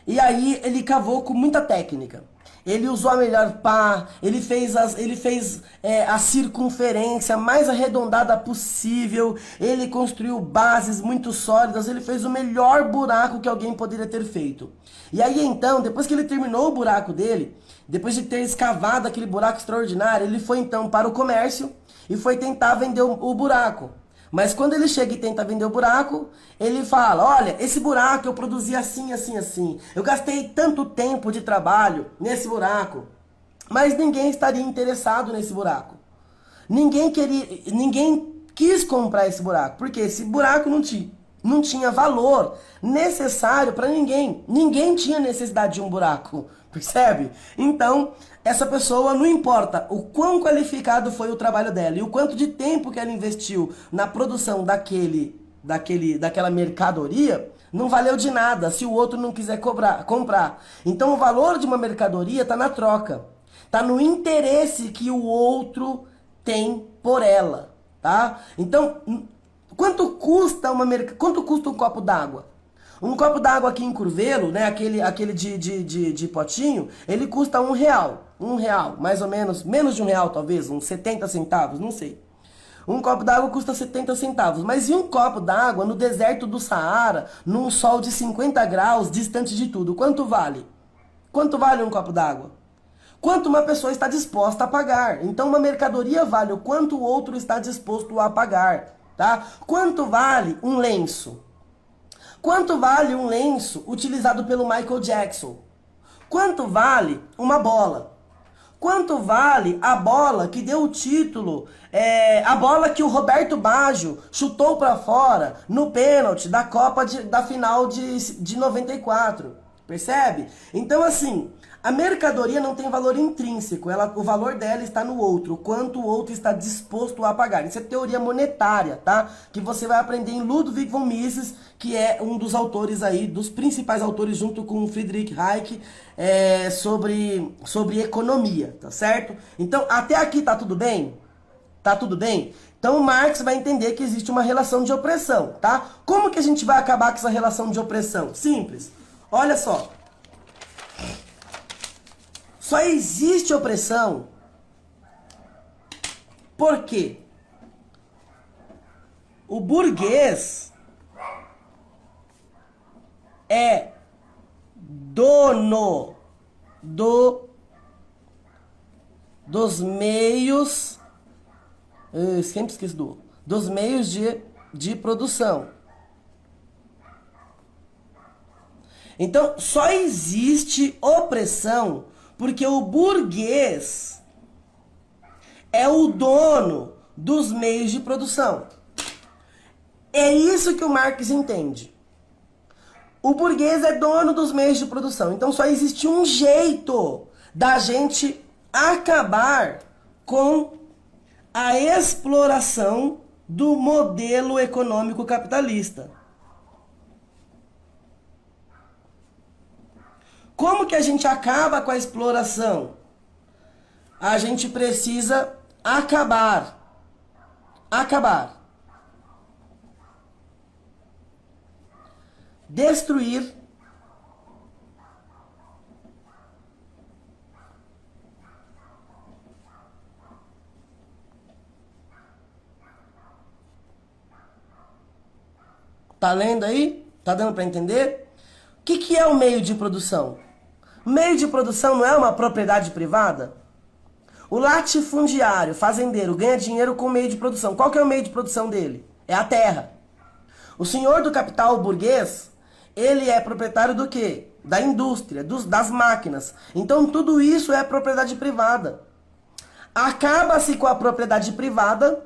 E aí ele cavou com muita técnica. Ele usou a melhor pá, ele fez a circunferência mais arredondada possível, ele construiu bases muito sólidas, ele fez o melhor buraco que alguém poderia ter feito. E aí então, depois que ele terminou o buraco dele, depois de ter escavado aquele buraco extraordinário, ele foi então para o comércio e foi tentar vender o buraco. Mas quando ele chega e tenta vender o buraco, ele fala, olha, esse buraco eu produzi assim, assim, assim. Eu gastei tanto tempo de trabalho nesse buraco, mas ninguém estaria interessado nesse buraco. Ninguém quis comprar esse buraco, porque esse buraco não tinha valor necessário para ninguém. Ninguém tinha necessidade de um buraco, percebe? Então, essa pessoa, não importa o quão qualificado foi o trabalho dela e o quanto de tempo que ela investiu na produção daquela mercadoria, não valeu de nada se o outro não quiser comprar. Então o valor de uma mercadoria está na troca. Tá no interesse que o outro tem por ela, tá? Então, quanto custa um copo d'água? Um copo d'água aqui em Curvelo, né, aquele de potinho, ele custa R$ 1. R$ 1, mais ou menos de R$ 1 talvez, uns 70 centavos, não sei. Um copo d'água custa 70 centavos. Mas e um copo d'água no deserto do Saara, num sol de 50 graus, distante de tudo? Quanto vale? Quanto vale um copo d'água? Quanto uma pessoa está disposta a pagar. Então uma mercadoria vale o quanto o outro está disposto a pagar, tá? Quanto vale um lenço? Quanto vale um lenço utilizado pelo Michael Jackson? Quanto vale uma bola? Quanto vale a bola que deu o título, a bola que o Roberto Baggio chutou para fora no pênalti da Copa da final de 94? Percebe? Então, assim, a mercadoria não tem valor intrínseco, o valor dela está no outro, o quanto o outro está disposto a pagar. Isso é teoria monetária, tá? Que você vai aprender em Ludwig von Mises, que é um dos autores aí, dos principais autores, junto com Friedrich Hayek, sobre economia, tá certo? Então, até aqui tá tudo bem? Tá tudo bem? Então, o Marx vai entender que existe uma relação de opressão, tá? Como que a gente vai acabar com essa relação de opressão? Simples. Olha só. Só existe opressão porque o burguês é dono dos meios, eu sempre esqueço dos meios de produção. Então, só existe opressão porque o burguês é o dono dos meios de produção. É isso que o Marx entende. O burguês é dono dos meios de produção. Então só existe um jeito da gente acabar com a exploração do modelo econômico capitalista. Como que a gente acaba com a exploração? A gente precisa acabar. Destruir Tá lendo aí? Tá dando para entender? O que é o meio de produção? Meio de produção não é uma propriedade privada? O latifundiário, fazendeiro, ganha dinheiro com o meio de produção. Qual que é o meio de produção dele? É a terra. O senhor do capital burguês, ele é proprietário do quê? Da indústria, das máquinas. Então tudo isso é propriedade privada. Acaba-se com a propriedade privada,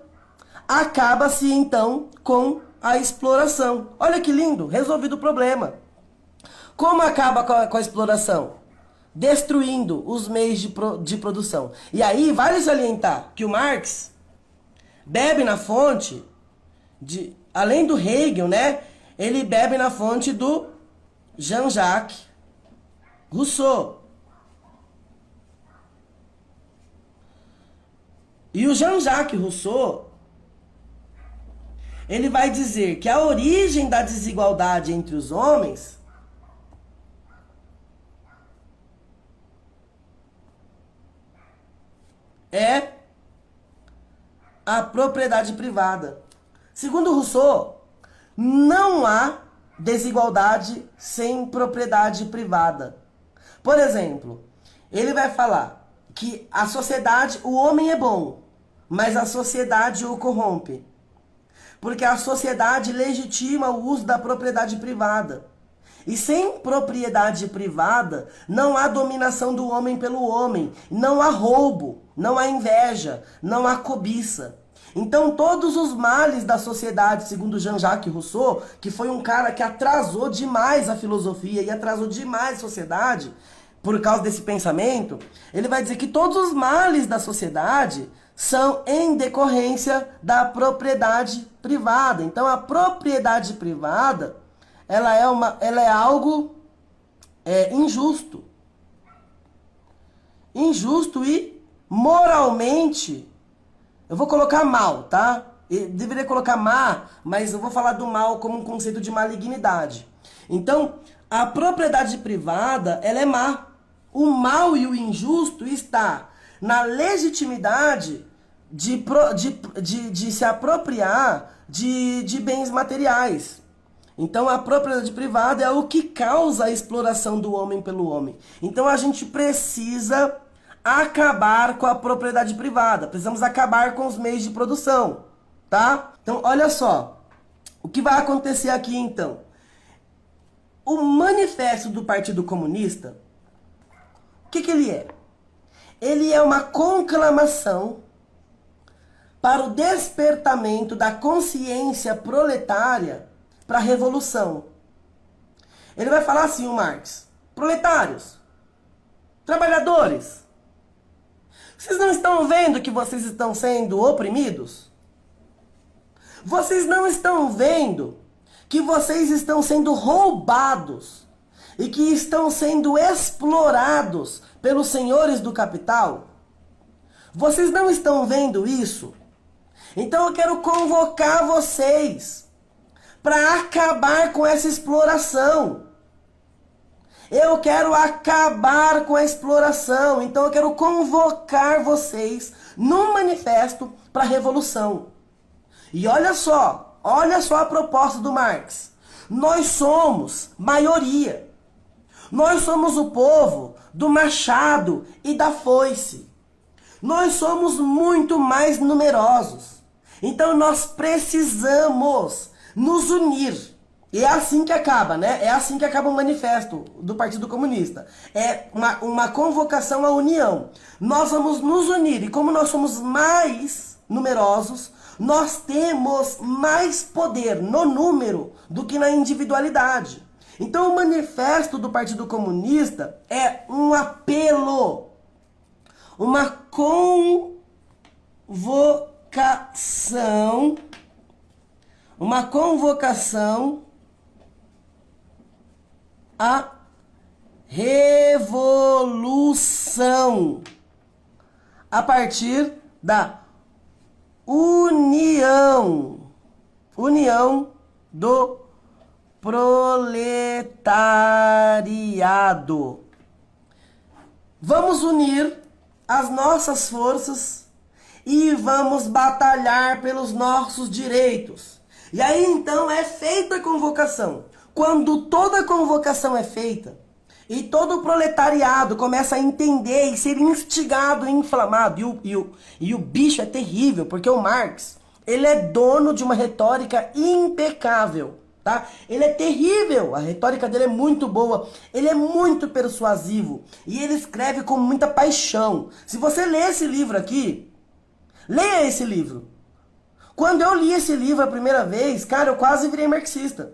acaba-se então com a exploração. Olha que lindo, resolvido o problema. Como acaba com a exploração? Destruindo os meios de produção. E aí, vale salientar que o Marx bebe na fonte, além do Hegel, né? Ele bebe na fonte do Jean-Jacques Rousseau. E o Jean-Jacques Rousseau, ele vai dizer que a origem da desigualdade entre os homens é a propriedade privada. Segundo Rousseau, não há desigualdade sem propriedade privada. Por exemplo, ele vai falar que a sociedade, o homem é bom, mas a sociedade o corrompe. Porque a sociedade legitima o uso da propriedade privada. E sem propriedade privada, não há dominação do homem pelo homem, não há roubo, não há inveja, não há cobiça. Então todos os males da sociedade, segundo Jean-Jacques Rousseau, que foi um cara que atrasou demais a filosofia e atrasou demais a sociedade, por causa desse pensamento, ele vai dizer que todos os males da sociedade são em decorrência da propriedade privada. Então a propriedade privada, ela é algo injusto. injusto e moralmente, eu vou colocar mal, tá? Eu deveria colocar má, mas eu vou falar do mal como um conceito de malignidade. Então, a propriedade privada, ela é má. O mal e o injusto está na legitimidade de se apropriar de bens materiais. Então a propriedade privada é o que causa a exploração do homem pelo homem. Então a gente precisa acabar com a propriedade privada. Precisamos acabar com os meios de produção, tá? Então olha só, o que vai acontecer aqui então? O manifesto do Partido Comunista, o que ele é? Ele é uma conclamação para o despertamento da consciência proletária para a revolução. Ele vai falar assim, o Marx: proletários, trabalhadores, vocês não estão vendo que vocês estão sendo oprimidos? Vocês não estão vendo que vocês estão sendo roubados e que estão sendo explorados pelos senhores do capital? Vocês não estão vendo isso? Então eu quero convocar vocês para acabar com essa exploração. Eu quero acabar com a exploração. Então eu quero convocar vocês num manifesto para a revolução. E olha só a proposta do Marx. Nós somos maioria. Nós somos o povo do machado e da foice. Nós somos muito mais numerosos. Então nós precisamos nos unir. E é assim que acaba, né? É assim que acaba o manifesto do Partido Comunista. É uma convocação à união. Nós vamos nos unir. E como nós somos mais numerosos, nós temos mais poder no número do que na individualidade. Então o manifesto do Partido Comunista é um apelo, uma convocação à revolução a partir da união do proletariado. Vamos unir as nossas forças e vamos batalhar pelos nossos direitos. E aí então é feita a convocação. Quando toda a convocação é feita e todo o proletariado começa a entender e ser instigado e inflamado, e o bicho é terrível, porque o Marx, ele é dono de uma retórica impecável, tá? Ele é terrível, a retórica dele é muito boa, ele é muito persuasivo e ele escreve com muita paixão. Se você ler esse livro aqui, leia esse livro. Quando eu li esse livro a primeira vez, cara, eu quase virei marxista.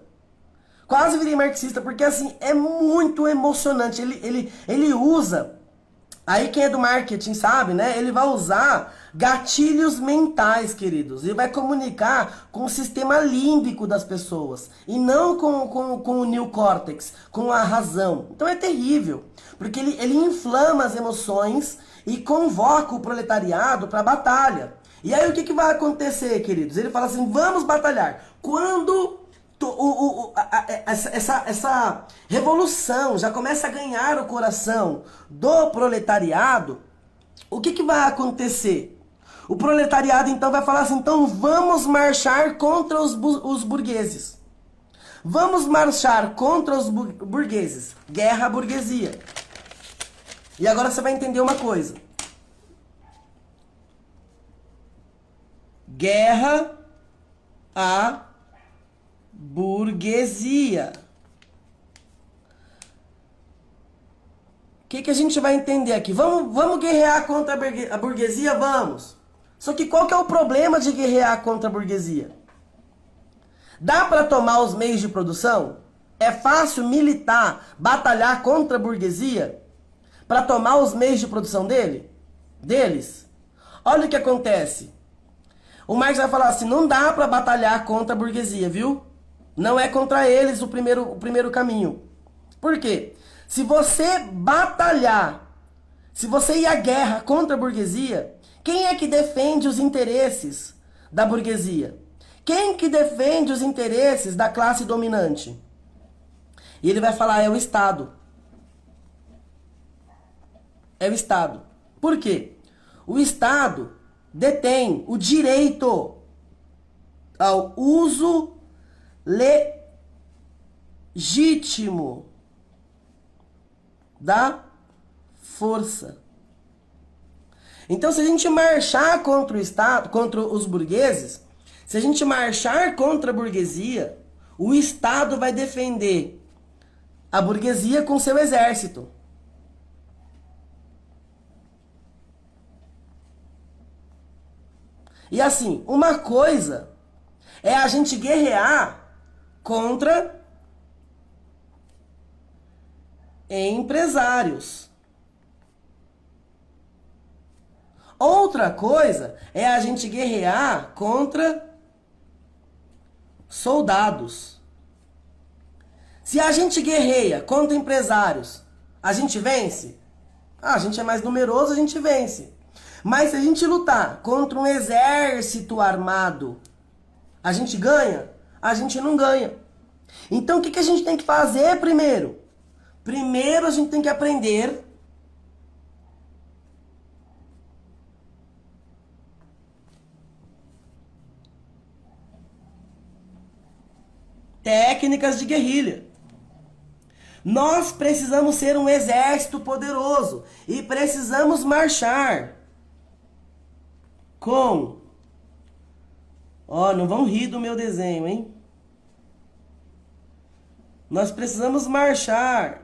Quase virei marxista, porque assim, é muito emocionante. Ele usa, aí quem é do marketing sabe, né? Ele vai usar gatilhos mentais, queridos. Ele vai comunicar com o sistema límbico das pessoas. E não com o neocórtex, com a razão. Então é terrível, porque ele inflama as emoções e convoca o proletariado para a batalha. E aí o que vai acontecer, queridos? Ele fala assim, vamos batalhar. Quando essa revolução já começa a ganhar o coração do proletariado, o que vai acontecer? O proletariado então vai falar assim, então vamos marchar contra os burgueses. Vamos marchar contra os burgueses. Guerra à burguesia. E agora você vai entender uma coisa. Guerra à burguesia. O que a gente vai entender aqui? Vamos guerrear contra a burguesia? Vamos. Só que qual que é o problema de guerrear contra a burguesia? Dá para tomar os meios de produção? É fácil militar, batalhar contra a burguesia para tomar os meios de produção deles? Olha o que acontece. O Marx vai falar assim, não dá para batalhar contra a burguesia, viu? Não é contra eles o primeiro caminho. Por quê? Se você batalhar Se você ir à guerra contra a burguesia, quem é que defende os interesses da burguesia? Quem que defende os interesses da classe dominante? E ele vai falar, é o Estado. É o Estado. Por quê? O Estado detém o direito ao uso legítimo da força. Então, se a gente marchar contra o Estado, contra os burgueses, se a gente marchar contra a burguesia, o Estado vai defender a burguesia com seu exército. E assim, uma coisa é a gente guerrear contra empresários. Outra coisa é a gente guerrear contra soldados. Se a gente guerreia contra empresários, a gente vence? Ah, a gente é mais numeroso, a gente vence. Mas se a gente lutar contra um exército armado, a gente ganha? A gente não ganha. Então o que a gente tem que fazer primeiro? Primeiro a gente tem que aprender técnicas de guerrilha. Nós precisamos ser um exército poderoso e precisamos marchar com... Ó, não vão rir do meu desenho, hein? Nós precisamos marchar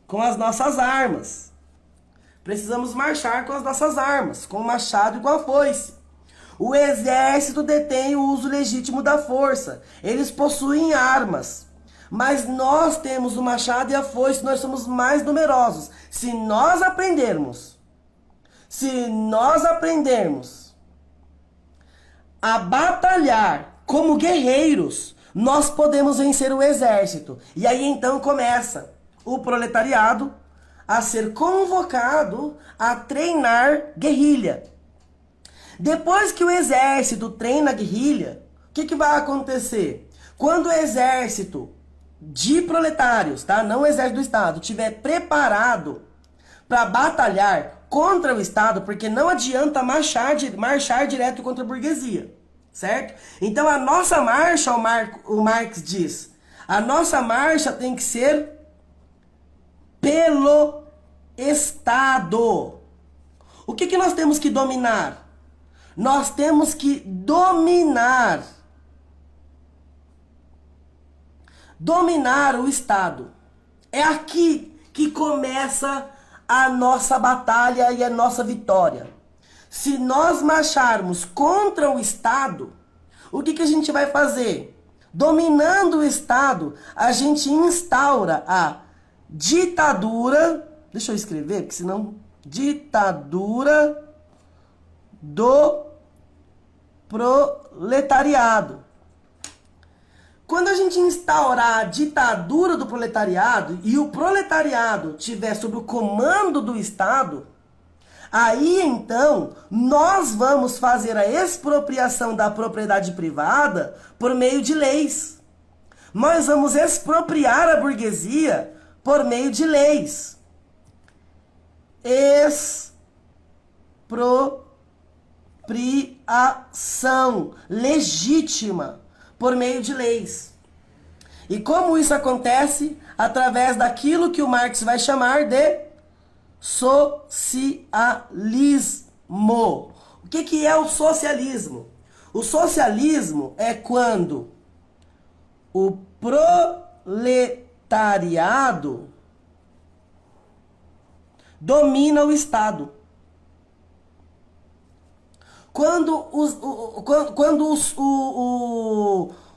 com as nossas armas. Precisamos marchar com as nossas armas, com o machado e com a foice. O exército detém o uso legítimo da força. Eles possuem armas. Mas nós temos o machado e a foice, nós somos mais numerosos. Se nós aprendermos a batalhar como guerreiros, nós podemos vencer o exército. E aí então começa o proletariado a ser convocado a treinar guerrilha. Depois que o exército treina a guerrilha, o que vai acontecer? Quando o exército de proletários, tá? Não o exército do Estado, estiver preparado para batalhar contra o Estado, porque não adianta marchar direto contra a burguesia, certo? Então a nossa marcha, o Marx diz, a nossa marcha tem que ser pelo Estado. O que nós temos que dominar? Nós temos que dominar o Estado. É aqui que começa a nossa batalha e a nossa vitória. Se nós marcharmos contra o Estado, o que a gente vai fazer? Dominando o Estado, a gente instaura a ditadura, deixa eu escrever, porque senão, ditadura do proletariado. Quando a gente instaurar a ditadura do proletariado e o proletariado estiver sob o comando do Estado, aí então nós vamos fazer a expropriação da propriedade privada por meio de leis. Nós vamos expropriar a burguesia por meio de leis. Expropriação legítima por meio de leis. E como isso acontece? Através daquilo que o Marx vai chamar de socialismo. O que é o socialismo? O socialismo é quando o proletariado domina o Estado. Quando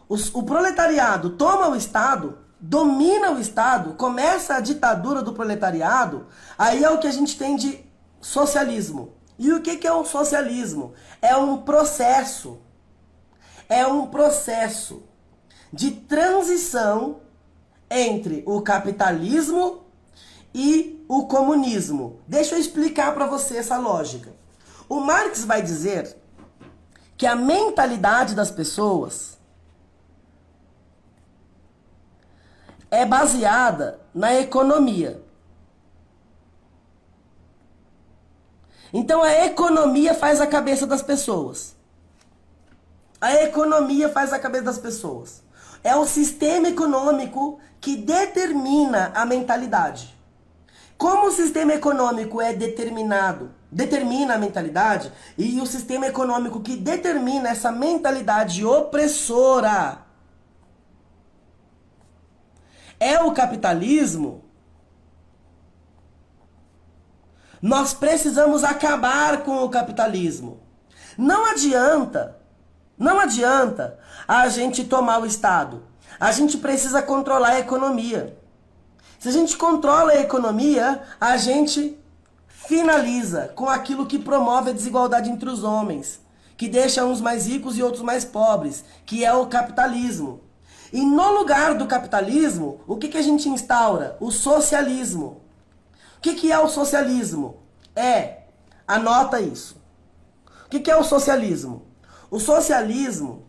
o proletariado toma o Estado, domina o Estado, começa a ditadura do proletariado, aí é o que a gente tem de socialismo. E o que é o socialismo? É um processo de transição entre o capitalismo e o comunismo. Deixa eu explicar para você essa lógica. O Marx vai dizer que a mentalidade das pessoas é baseada na economia. Então a economia faz a cabeça das pessoas. A economia faz a cabeça das pessoas. É o sistema econômico que determina a mentalidade. Como o sistema econômico é determina a mentalidade, e o sistema econômico que determina essa mentalidade opressora é o capitalismo, nós precisamos acabar com o capitalismo. Não adianta a gente tomar o Estado. A gente precisa controlar a economia. Se a gente controla a economia, a gente finaliza com aquilo que promove a desigualdade entre os homens, que deixa uns mais ricos e outros mais pobres, que é o capitalismo. E no lugar do capitalismo, o que a gente instaura? O socialismo. O que é o socialismo? Anota isso. O que é o socialismo? O socialismo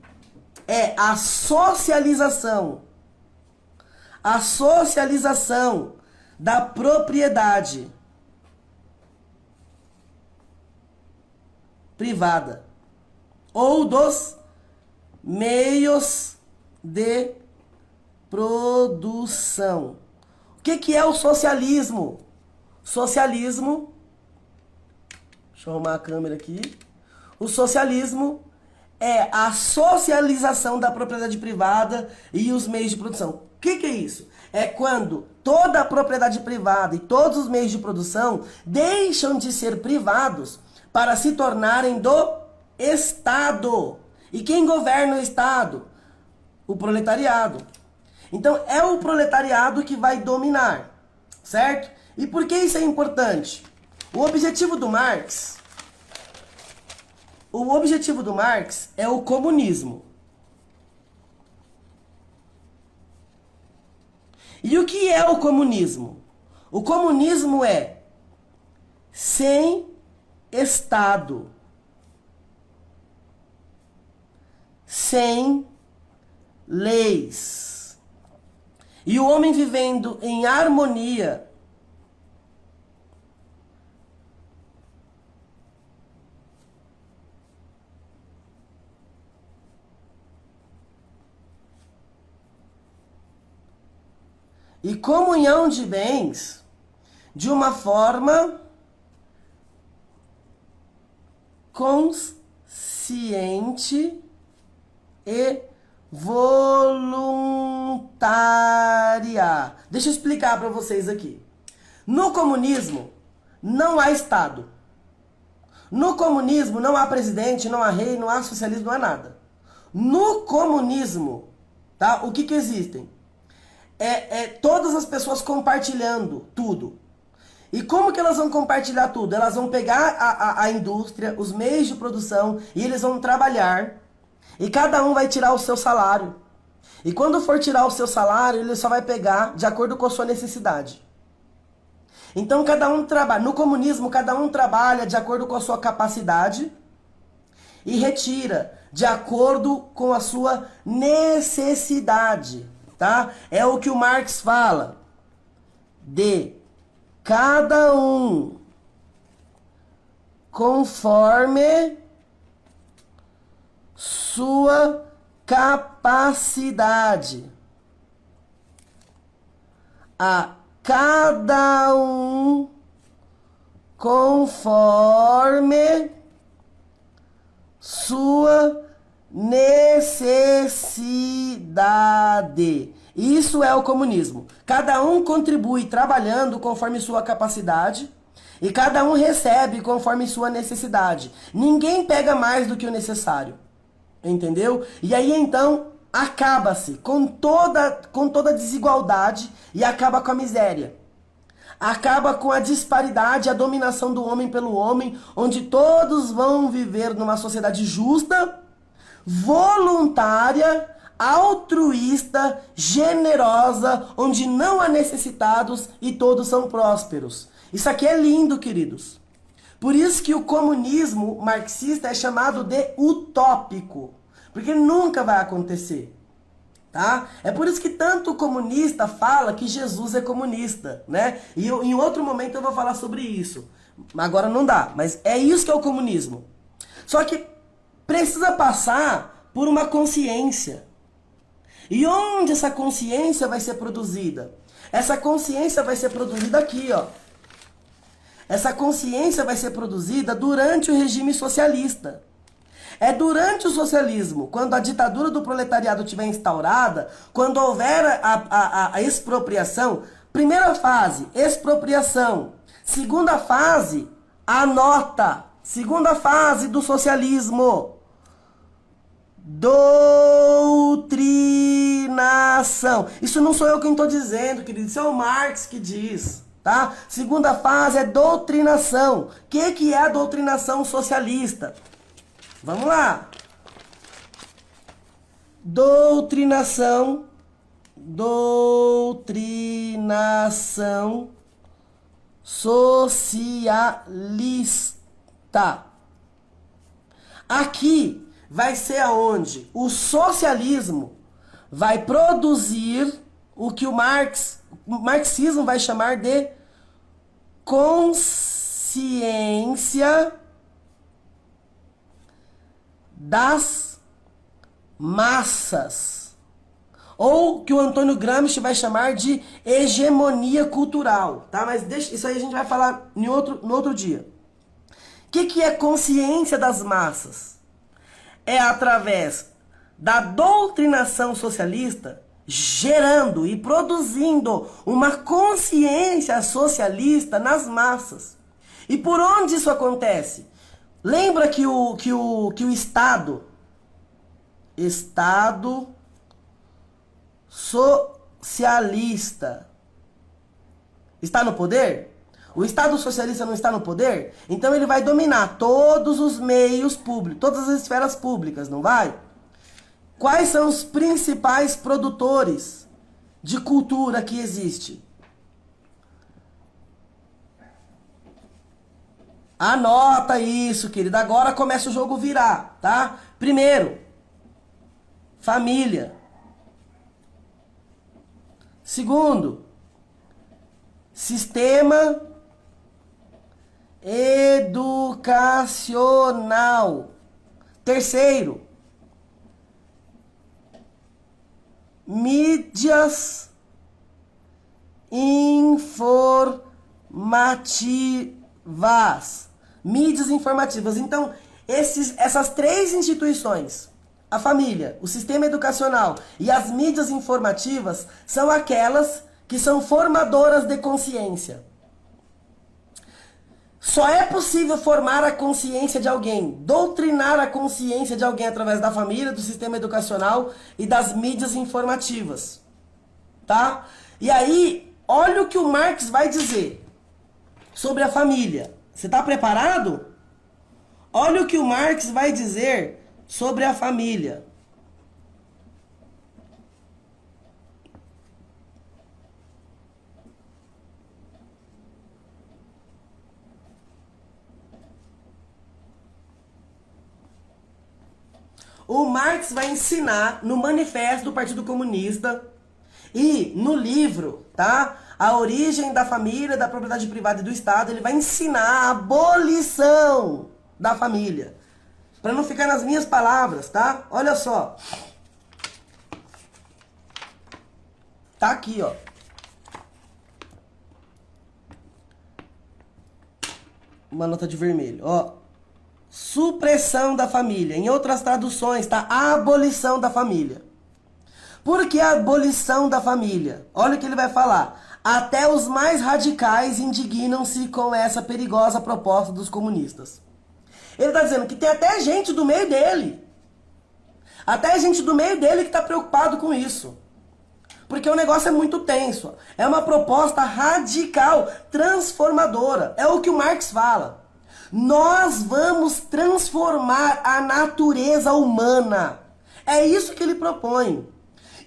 é a socialização da propriedade privada ou dos meios de produção. O que é o socialismo? Socialismo, deixa eu arrumar a câmera aqui. O socialismo é a socialização da propriedade privada e os meios de produção. O que é isso? É quando toda a propriedade privada e todos os meios de produção deixam de ser privados para se tornarem do Estado. E quem governa o Estado? O proletariado. Então é o proletariado que vai dominar, certo? E por que isso é importante? O objetivo do Marx é o comunismo. E o que é o comunismo? O comunismo é sem Estado, sem leis, e o homem vivendo em harmonia e comunhão de bens de uma forma consciente e voluntária. Deixa eu explicar para vocês aqui. No comunismo não há Estado. No comunismo não há presidente, não há rei, não há socialismo, não há nada. No comunismo, tá? O que existem? Todas as pessoas compartilhando tudo. E como que elas vão compartilhar tudo? Elas vão pegar a indústria, os meios de produção, e eles vão trabalhar. E cada um vai tirar o seu salário. E quando for tirar o seu salário, ele só vai pegar de acordo com a sua necessidade. Então cada um trabalha. No comunismo, cada um trabalha de acordo com a sua capacidade e retira de acordo com a sua necessidade. Tá? É o que o Marx fala. De cada um conforme sua capacidade. A cada um conforme sua necessidade. Isso é o comunismo. Cada um contribui trabalhando conforme sua capacidade e cada um recebe conforme sua necessidade. Ninguém pega mais do que o necessário. Entendeu? E aí então acaba-se com toda a desigualdade e acaba com a miséria. Acaba com a disparidade, a dominação do homem pelo homem, onde todos vão viver numa sociedade justa, voluntária, altruísta, generosa, onde não há necessitados e todos são prósperos. Isso aqui é lindo, queridos. Por isso que o comunismo marxista é chamado de utópico, porque nunca vai acontecer. Tá? É por isso que tanto o comunista fala que Jesus é comunista, né? E em outro momento eu vou falar sobre isso. Agora não dá, mas é isso que é o comunismo. Só que precisa passar por uma consciência. E onde essa consciência vai ser produzida? Essa consciência vai ser produzida aqui, ó. Essa consciência vai ser produzida durante o regime socialista. É durante o socialismo, quando a ditadura do proletariado estiver instaurada, quando houver a expropriação, primeira fase, expropriação. Segunda fase, anota. Segunda fase do socialismo, doutrinação. Isso não sou eu quem estou dizendo, querido, isso é o Marx que diz. Tá? Segunda fase é doutrinação. O que é a doutrinação socialista? Vamos lá. Doutrinação socialista. Aqui vai ser aonde o socialismo vai produzir o que o marxismo vai chamar de consciência das massas, ou que o Antônio Gramsci vai chamar de hegemonia cultural, tá? Mas deixa, isso aí a gente vai falar no outro dia. O que é consciência das massas? É através da doutrinação socialista gerando e produzindo uma consciência socialista nas massas. E por onde isso acontece? Lembra que o Estado socialista está no poder? O Estado socialista não está no poder? Então ele vai dominar todos os meios públicos, todas as esferas públicas, não vai? Quais são os principais produtores de cultura que existe? Anota isso, querido. Agora começa o jogo virar, tá? Primeiro, família. Segundo, sistema educacional. Terceiro, mídias informativas. Mídias informativas. Então, essas três instituições, a família, o sistema educacional e as mídias informativas, são aquelas que são formadoras de consciência. Só é possível formar a consciência de alguém, doutrinar a consciência de alguém através da família, do sistema educacional e das mídias informativas. Tá? E aí, olha o que o Marx vai dizer sobre a família. Você está preparado? Olha o que o Marx vai dizer sobre a família. O Marx vai ensinar no manifesto do Partido Comunista e no livro, tá? A origem da família, da propriedade privada e do Estado, ele vai ensinar a abolição da família. Para não ficar nas minhas palavras, tá? Olha só. Tá aqui, ó. Uma nota de vermelho, ó. Supressão da família. Em outras traduções, tá? A abolição da família. Por que a abolição da família? Olha o que ele vai falar. Até os mais radicais indignam-se com essa perigosa proposta dos comunistas. Ele está dizendo que tem até gente do meio dele. Até gente do meio dele que está preocupado com isso. Porque o negócio é muito tenso. É uma proposta radical, transformadora. É o que o Marx fala. Nós vamos transformar a natureza humana. É isso que ele propõe.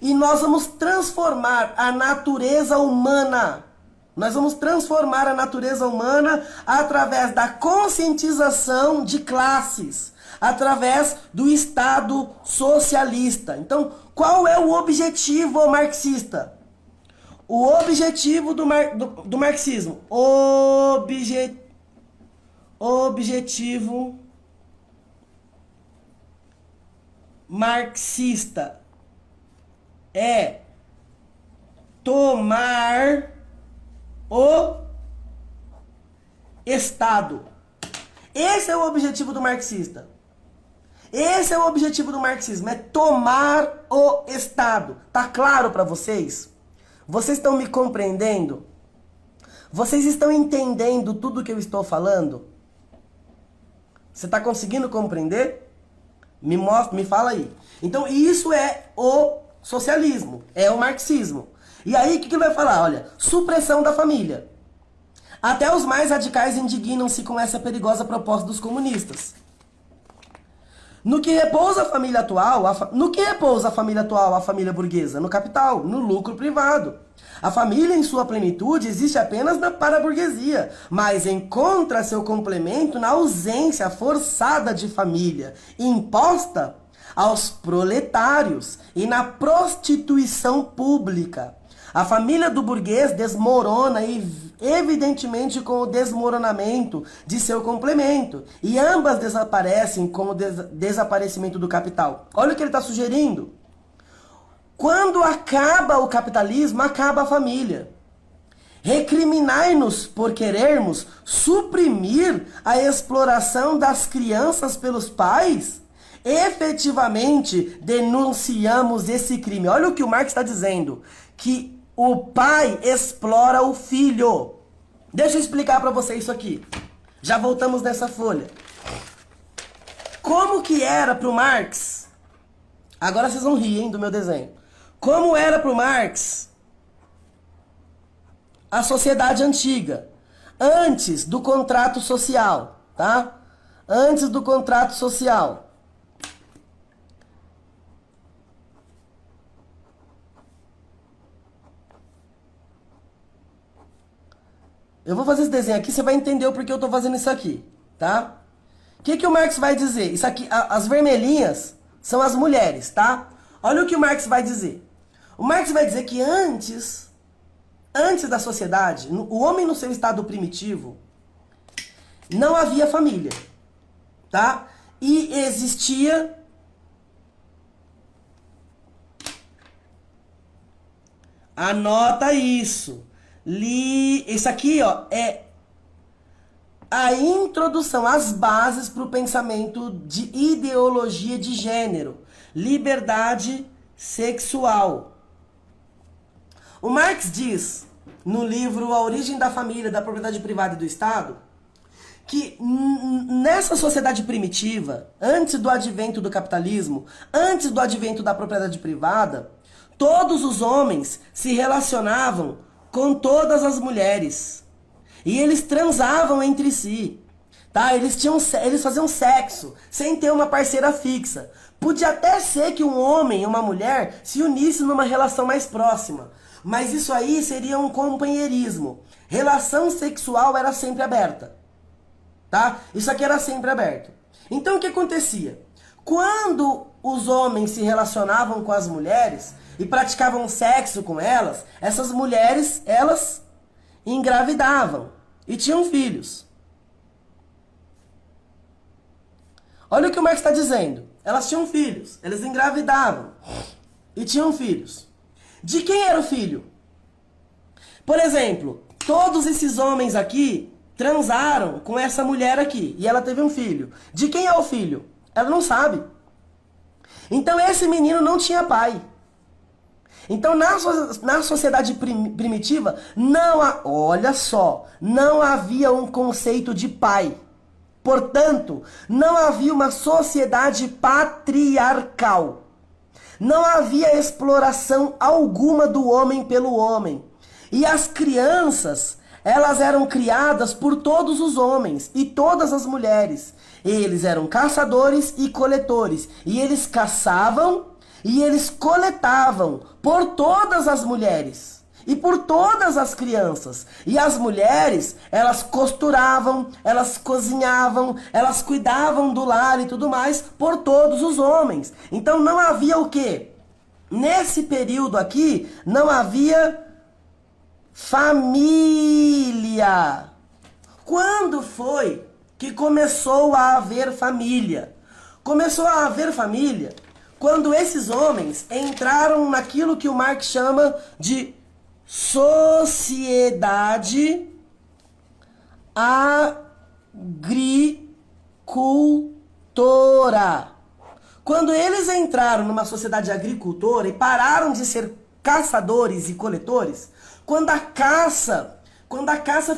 E nós vamos transformar a natureza humana. Nós vamos transformar a natureza humana através da conscientização de classes, através do Estado socialista. Então, qual é o objetivo marxista? O objetivo do marxismo. Objetivo marxista é tomar o Estado. Esse é o objetivo do marxista. Esse é o objetivo do marxismo, é tomar o Estado. Tá claro para vocês? Vocês estão me compreendendo? Vocês estão entendendo tudo que eu estou falando? Você está conseguindo compreender? Me mostra, me fala aí. Então isso é o socialismo, é o marxismo. E aí o que ele vai falar? Olha, supressão da família. Até os mais radicais indignam-se com essa perigosa proposta dos comunistas. No que repousa a família atual, a família burguesa? No capital, no lucro privado. A família em sua plenitude existe apenas para a burguesia, mas encontra seu complemento na ausência forçada de família, imposta aos proletários e na prostituição pública. A família do burguês desmorona evidentemente com o desmoronamento de seu complemento. E ambas desaparecem com o desaparecimento do capital. Olha o que ele está sugerindo. Quando acaba o capitalismo, acaba a família. Recriminai-nos por querermos suprimir a exploração das crianças pelos pais. Efetivamente denunciamos esse crime. Olha o que o Marx está dizendo. Que o pai explora o filho. Deixa eu explicar para você isso aqui. Já voltamos nessa folha. Como que era para o Marx? Agora vocês vão rir, hein, do meu desenho. Como era para o Marx a sociedade antiga, antes do contrato social, tá? Antes do contrato social. Eu vou fazer esse desenho aqui, você vai entender o porquê eu tô fazendo isso aqui, tá? O que o Marx vai dizer? Isso aqui, as vermelhinhas são as mulheres, tá? Olha o que o Marx vai dizer. O Marx vai dizer que antes da sociedade, o homem no seu estado primitivo, não havia família, tá? E existia anota isso. Isso aqui, ó, é a introdução, as bases para o pensamento de ideologia de gênero, liberdade sexual. O Marx diz, no livro A Origem da Família, da Propriedade Privada e do Estado, que nessa sociedade primitiva, antes do advento do capitalismo, antes do advento da propriedade privada, todos os homens se relacionavam com todas as mulheres. E eles transavam entre si. Tá? Eles faziam sexo sem ter uma parceira fixa. Podia até ser que um homem e uma mulher se unissem numa relação mais próxima. Mas isso aí seria um companheirismo. Relação sexual era sempre aberta. Tá? Isso aqui era sempre aberto. Então o que acontecia? Quando os homens se relacionavam com as mulheres e praticavam sexo com elas, essas mulheres, elas engravidavam e tinham filhos. Olha o que o Marx está dizendo. Elas tinham filhos, elas engravidavam e tinham filhos. De quem era o filho? Por exemplo, todos esses homens aqui transaram com essa mulher aqui e ela teve um filho. De quem é o filho? Ela não sabe. Então esse menino não tinha pai. Então na sociedade primitiva, olha só, não havia um conceito de pai. Portanto, não havia uma sociedade patriarcal. Não havia exploração alguma do homem pelo homem. E as crianças, elas eram criadas por todos os homens e todas as mulheres. Eles eram caçadores e coletores. E eles caçavam e eles coletavam por todas as mulheres e por todas as crianças. E as mulheres, elas costuravam, elas cozinhavam, elas cuidavam do lar e tudo mais por todos os homens. Então não havia o quê? Nesse período aqui, não havia família. Quando foi que começou a haver família? Começou a haver família quando esses homens entraram naquilo que o Marx chama de sociedade agricultora. Quando eles entraram numa sociedade agricultora e pararam de ser caçadores e coletores, quando a caça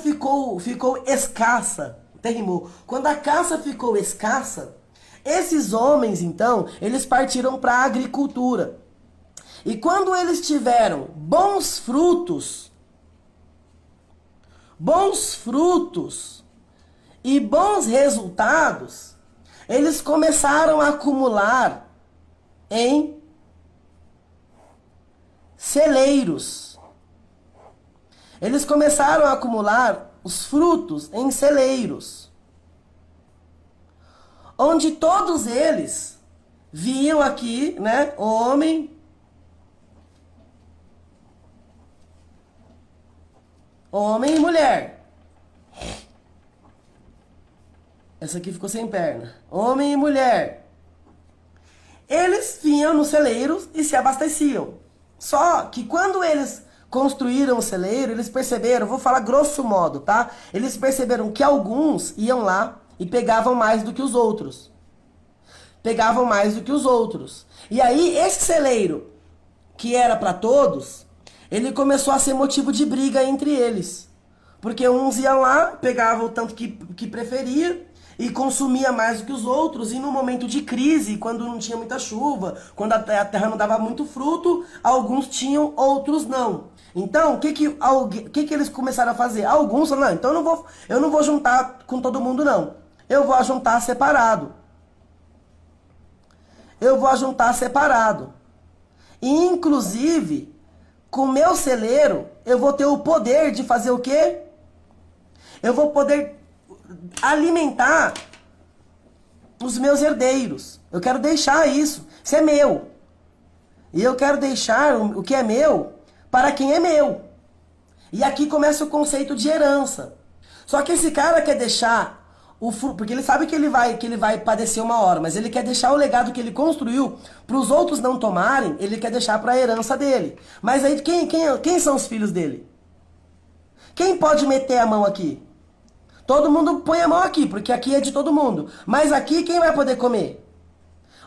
ficou escassa, até rimou. Quando a caça ficou escassa, esses homens, então, eles partiram para a agricultura. E quando eles tiveram bons frutos e bons resultados, eles começaram a acumular em celeiros. Eles começaram a acumular os frutos em celeiros, onde todos eles viam aqui, né, homem e mulher. Essa aqui ficou sem perna. Homem e mulher. Eles vinham nos celeiros e se abasteciam. Só que quando eles construíram o celeiro, eles perceberam, vou falar grosso modo, tá? Eles perceberam que alguns iam lá e pegavam mais do que os outros. E aí, esse celeiro, que era para todos, ele começou a ser motivo de briga entre eles. Porque uns iam lá, pegavam o tanto que preferia e consumia mais do que os outros. E no momento de crise, quando não tinha muita chuva, quando a terra não dava muito fruto, alguns tinham, outros não. Então, o que eles começaram a fazer? Alguns falaram, não, então eu não vou juntar com todo mundo, não. Eu vou ajuntar separado. E, inclusive, com o meu celeiro, eu vou ter o poder de fazer o quê? Eu vou poder alimentar os meus herdeiros. Eu quero deixar isso. Isso é meu. E eu quero deixar o que é meu para quem é meu. E aqui começa o conceito de herança. Só que esse cara quer deixar o fruto, porque ele sabe que ele vai padecer uma hora, mas ele quer deixar o legado que ele construiu para os outros não tomarem, ele quer deixar para a herança dele. Mas aí quem são os filhos dele? Quem pode meter a mão aqui? Todo mundo põe a mão aqui, porque aqui é de todo mundo. Mas aqui quem vai poder comer?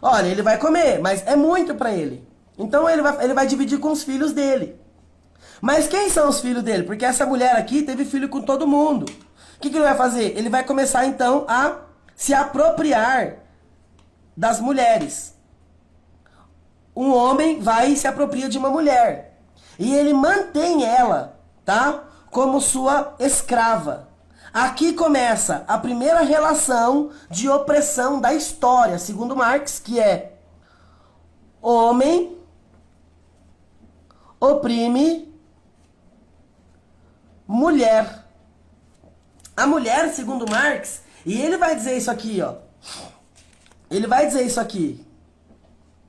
Olha, ele vai comer, mas é muito para ele. Então ele vai dividir com os filhos dele. Mas quem são os filhos dele? Porque essa mulher aqui teve filho com todo mundo. O que ele vai fazer? Ele vai começar então a se apropriar das mulheres. Um homem vai e se apropria de uma mulher. E ele mantém ela, tá? Como sua escrava. Aqui começa a primeira relação de opressão da história, segundo Marx, que é homem oprime mulher. A mulher, segundo Marx, e ele vai dizer isso aqui, ó. Ele vai dizer isso aqui.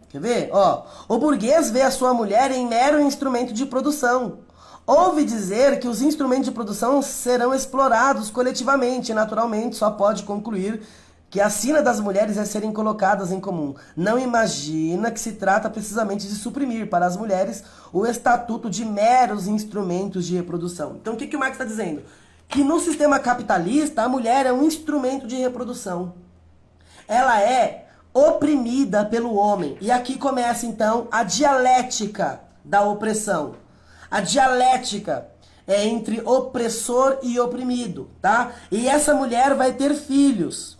Quer ver? Ó, o burguês vê a sua mulher em mero instrumento de produção. Ouve dizer que os instrumentos de produção serão explorados coletivamente e, naturalmente, só pode concluir que a sina das mulheres é serem colocadas em comum. Não imagina que se trata precisamente de suprimir para as mulheres o estatuto de meros instrumentos de reprodução. Então, o que o Marx está dizendo? Que no sistema capitalista, a mulher é um instrumento de reprodução. Ela é oprimida pelo homem. E aqui começa, então, a dialética da opressão. A dialética é entre opressor e oprimido, tá? E essa mulher vai ter filhos.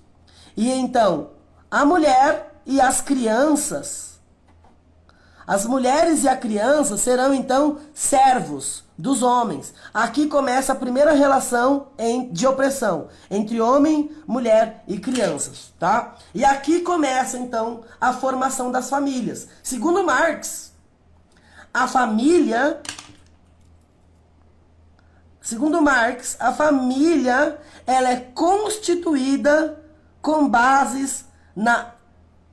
E então, a mulher e as crianças As mulheres e a criança serão então servos dos homens. Aqui começa a primeira relação de opressão entre homem, mulher e crianças, tá? E aqui começa então a formação das famílias. Segundo Marx, a família ela é constituída com bases na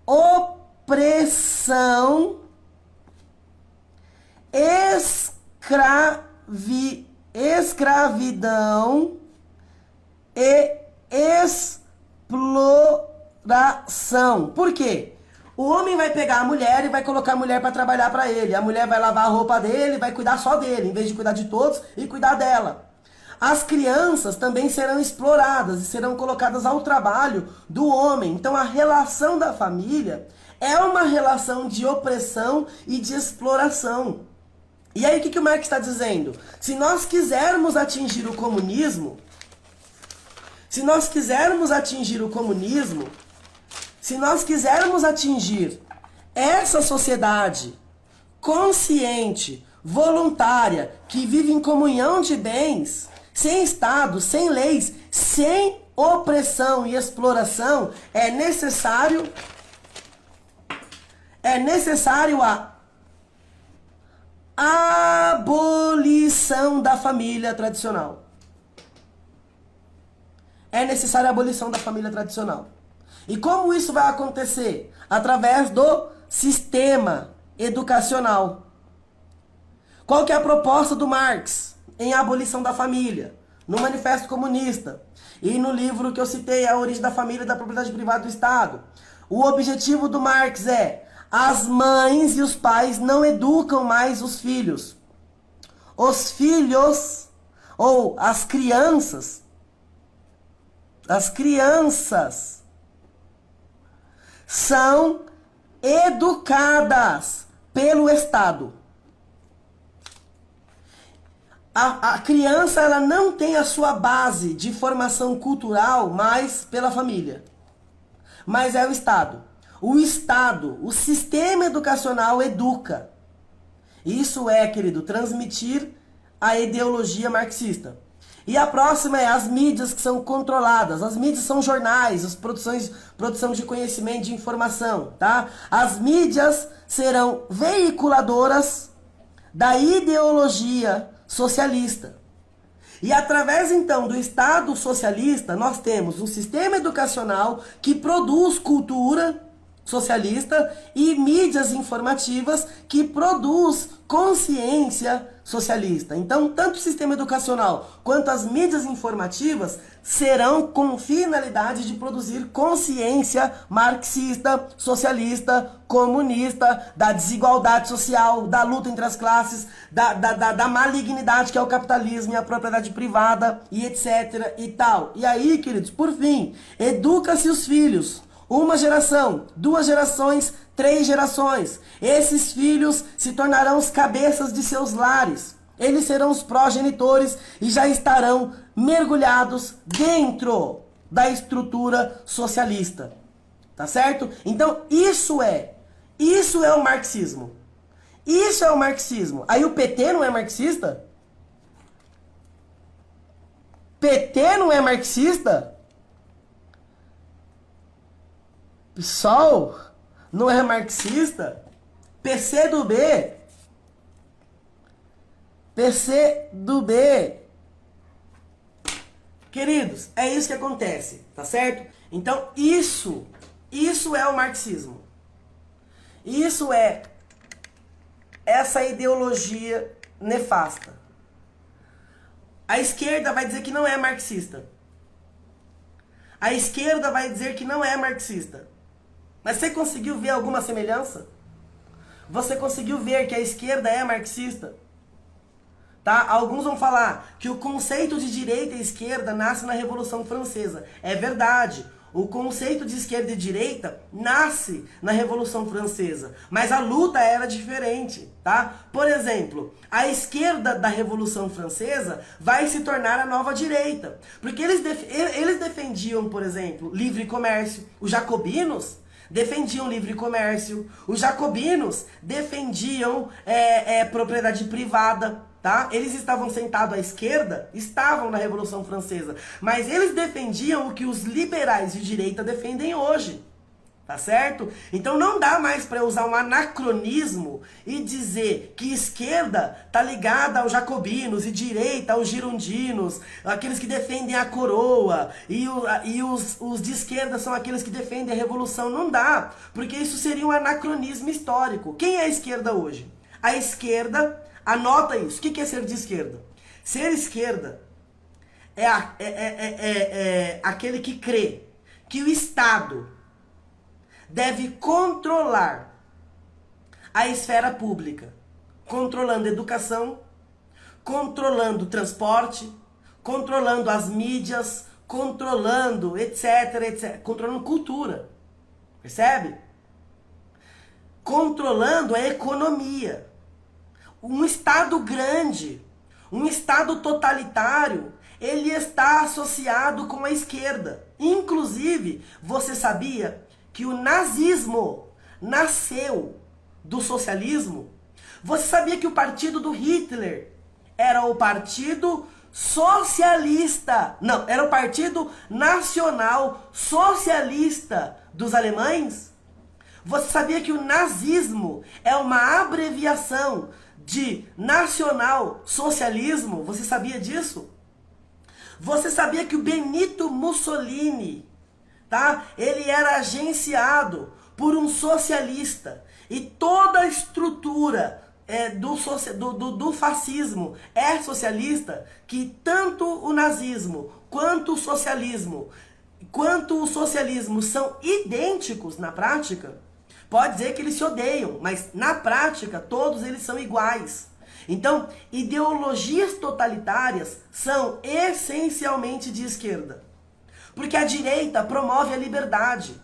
opressão, escravidão e exploração. Por quê? O homem vai pegar a mulher e vai colocar a mulher para trabalhar para ele. A mulher vai lavar a roupa dele, vai cuidar só dele, em vez de cuidar de todos e cuidar dela. As crianças também serão exploradas e serão colocadas ao trabalho do homem. Então a relação da família é uma relação de opressão e de exploração. E aí o que o Marx está dizendo? Se nós quisermos atingir o comunismo, se nós quisermos atingir essa sociedade consciente, voluntária, que vive em comunhão de bens, sem Estado, sem leis, sem opressão e exploração, é necessário a abolição da família tradicional. É necessária a abolição da família tradicional. E como isso vai acontecer? Através do sistema educacional. Qual que é a proposta do Marx em abolição da família? No Manifesto Comunista e no livro que eu citei, A Origem da Família e da Propriedade Privada do Estado. O objetivo do Marx é: as mães e os pais não educam mais os filhos. Os filhos, ou as crianças são educadas pelo Estado. A criança ela não tem a sua base de formação cultural mais pela família, mas é o Estado. O Estado, o sistema educacional educa. Isso é, querido, transmitir a ideologia marxista. E a próxima é as mídias que são controladas. As mídias são jornais, as produção de conhecimento, de informação, tá? As mídias serão veiculadoras da ideologia socialista. E através, então, do Estado socialista, nós temos um sistema educacional que produz cultura socialista e mídias informativas que produz consciência socialista. Então, tanto o sistema educacional quanto as mídias informativas serão com finalidade de produzir consciência marxista, socialista, comunista, da desigualdade social, da luta entre as classes, da malignidade que é o capitalismo e a propriedade privada e etc e tal. E aí, queridos, por fim, educa-se os filhos. Uma geração, 2 gerações, 3 gerações. Esses filhos se tornarão os cabeças de seus lares. Eles serão os progenitores e já estarão mergulhados dentro da estrutura socialista. Tá certo? Então, isso é o marxismo. Isso é o marxismo. Aí o PT não é marxista? PT não é marxista? PSOL não é marxista? PCdoB? Queridos, é isso que acontece, tá certo? Então, isso é o marxismo. Isso é essa ideologia nefasta. A esquerda vai dizer que não é marxista. A esquerda vai dizer que não é marxista. Mas você conseguiu ver alguma semelhança? Você conseguiu ver que a esquerda é marxista? Tá? Alguns vão falar que o conceito de direita e esquerda nasce na Revolução Francesa. É verdade. O conceito de esquerda e direita nasce na Revolução Francesa, mas a luta era diferente, tá? Por exemplo, a esquerda da Revolução Francesa vai se tornar a nova direita, porque eles defendiam, por exemplo, livre comércio. Os jacobinos defendiam livre comércio. Os jacobinos defendiam propriedade privada, tá? Eles estavam sentados à esquerda, estavam na Revolução Francesa, mas eles defendiam o que os liberais de direita defendem hoje. Tá certo? Então não dá mais para usar um anacronismo e dizer que esquerda tá ligada aos jacobinos e direita aos girondinos, aqueles que defendem a coroa, e os de esquerda são aqueles que defendem a revolução. Não dá, porque isso seria um anacronismo histórico. Quem é a esquerda hoje? A esquerda, anota isso, o que é ser de esquerda? Ser esquerda é aquele que crê que o Estado deve controlar a esfera pública, controlando educação, controlando transporte, controlando as mídias, controlando etc, etc, controlando cultura, percebe? Controlando a economia. Um Estado grande, um Estado totalitário, ele está associado com a esquerda. Inclusive, você sabia que o nazismo nasceu do socialismo? Você sabia que o partido do Hitler era o partido socialista? Não, era o partido nacional socialista dos alemães? Você sabia que o nazismo é uma abreviação de nacional socialismo? Você sabia disso? Você sabia que o Benito Mussolini, tá? Ele era agenciado por um socialista. E toda a estrutura do fascismo é socialista, que tanto o nazismo quanto o socialismo são idênticos na prática. Pode dizer que eles se odeiam, mas na prática todos eles são iguais. Então, ideologias totalitárias são essencialmente de esquerda. Porque a direita promove a liberdade.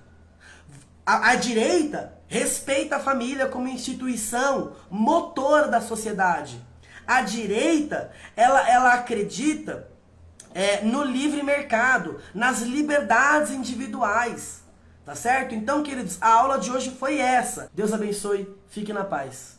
A direita respeita a família como instituição motor da sociedade. A direita, ela acredita no livre mercado, nas liberdades individuais. Tá certo? Então, queridos, a aula de hoje foi essa. Deus abençoe. Fique na paz.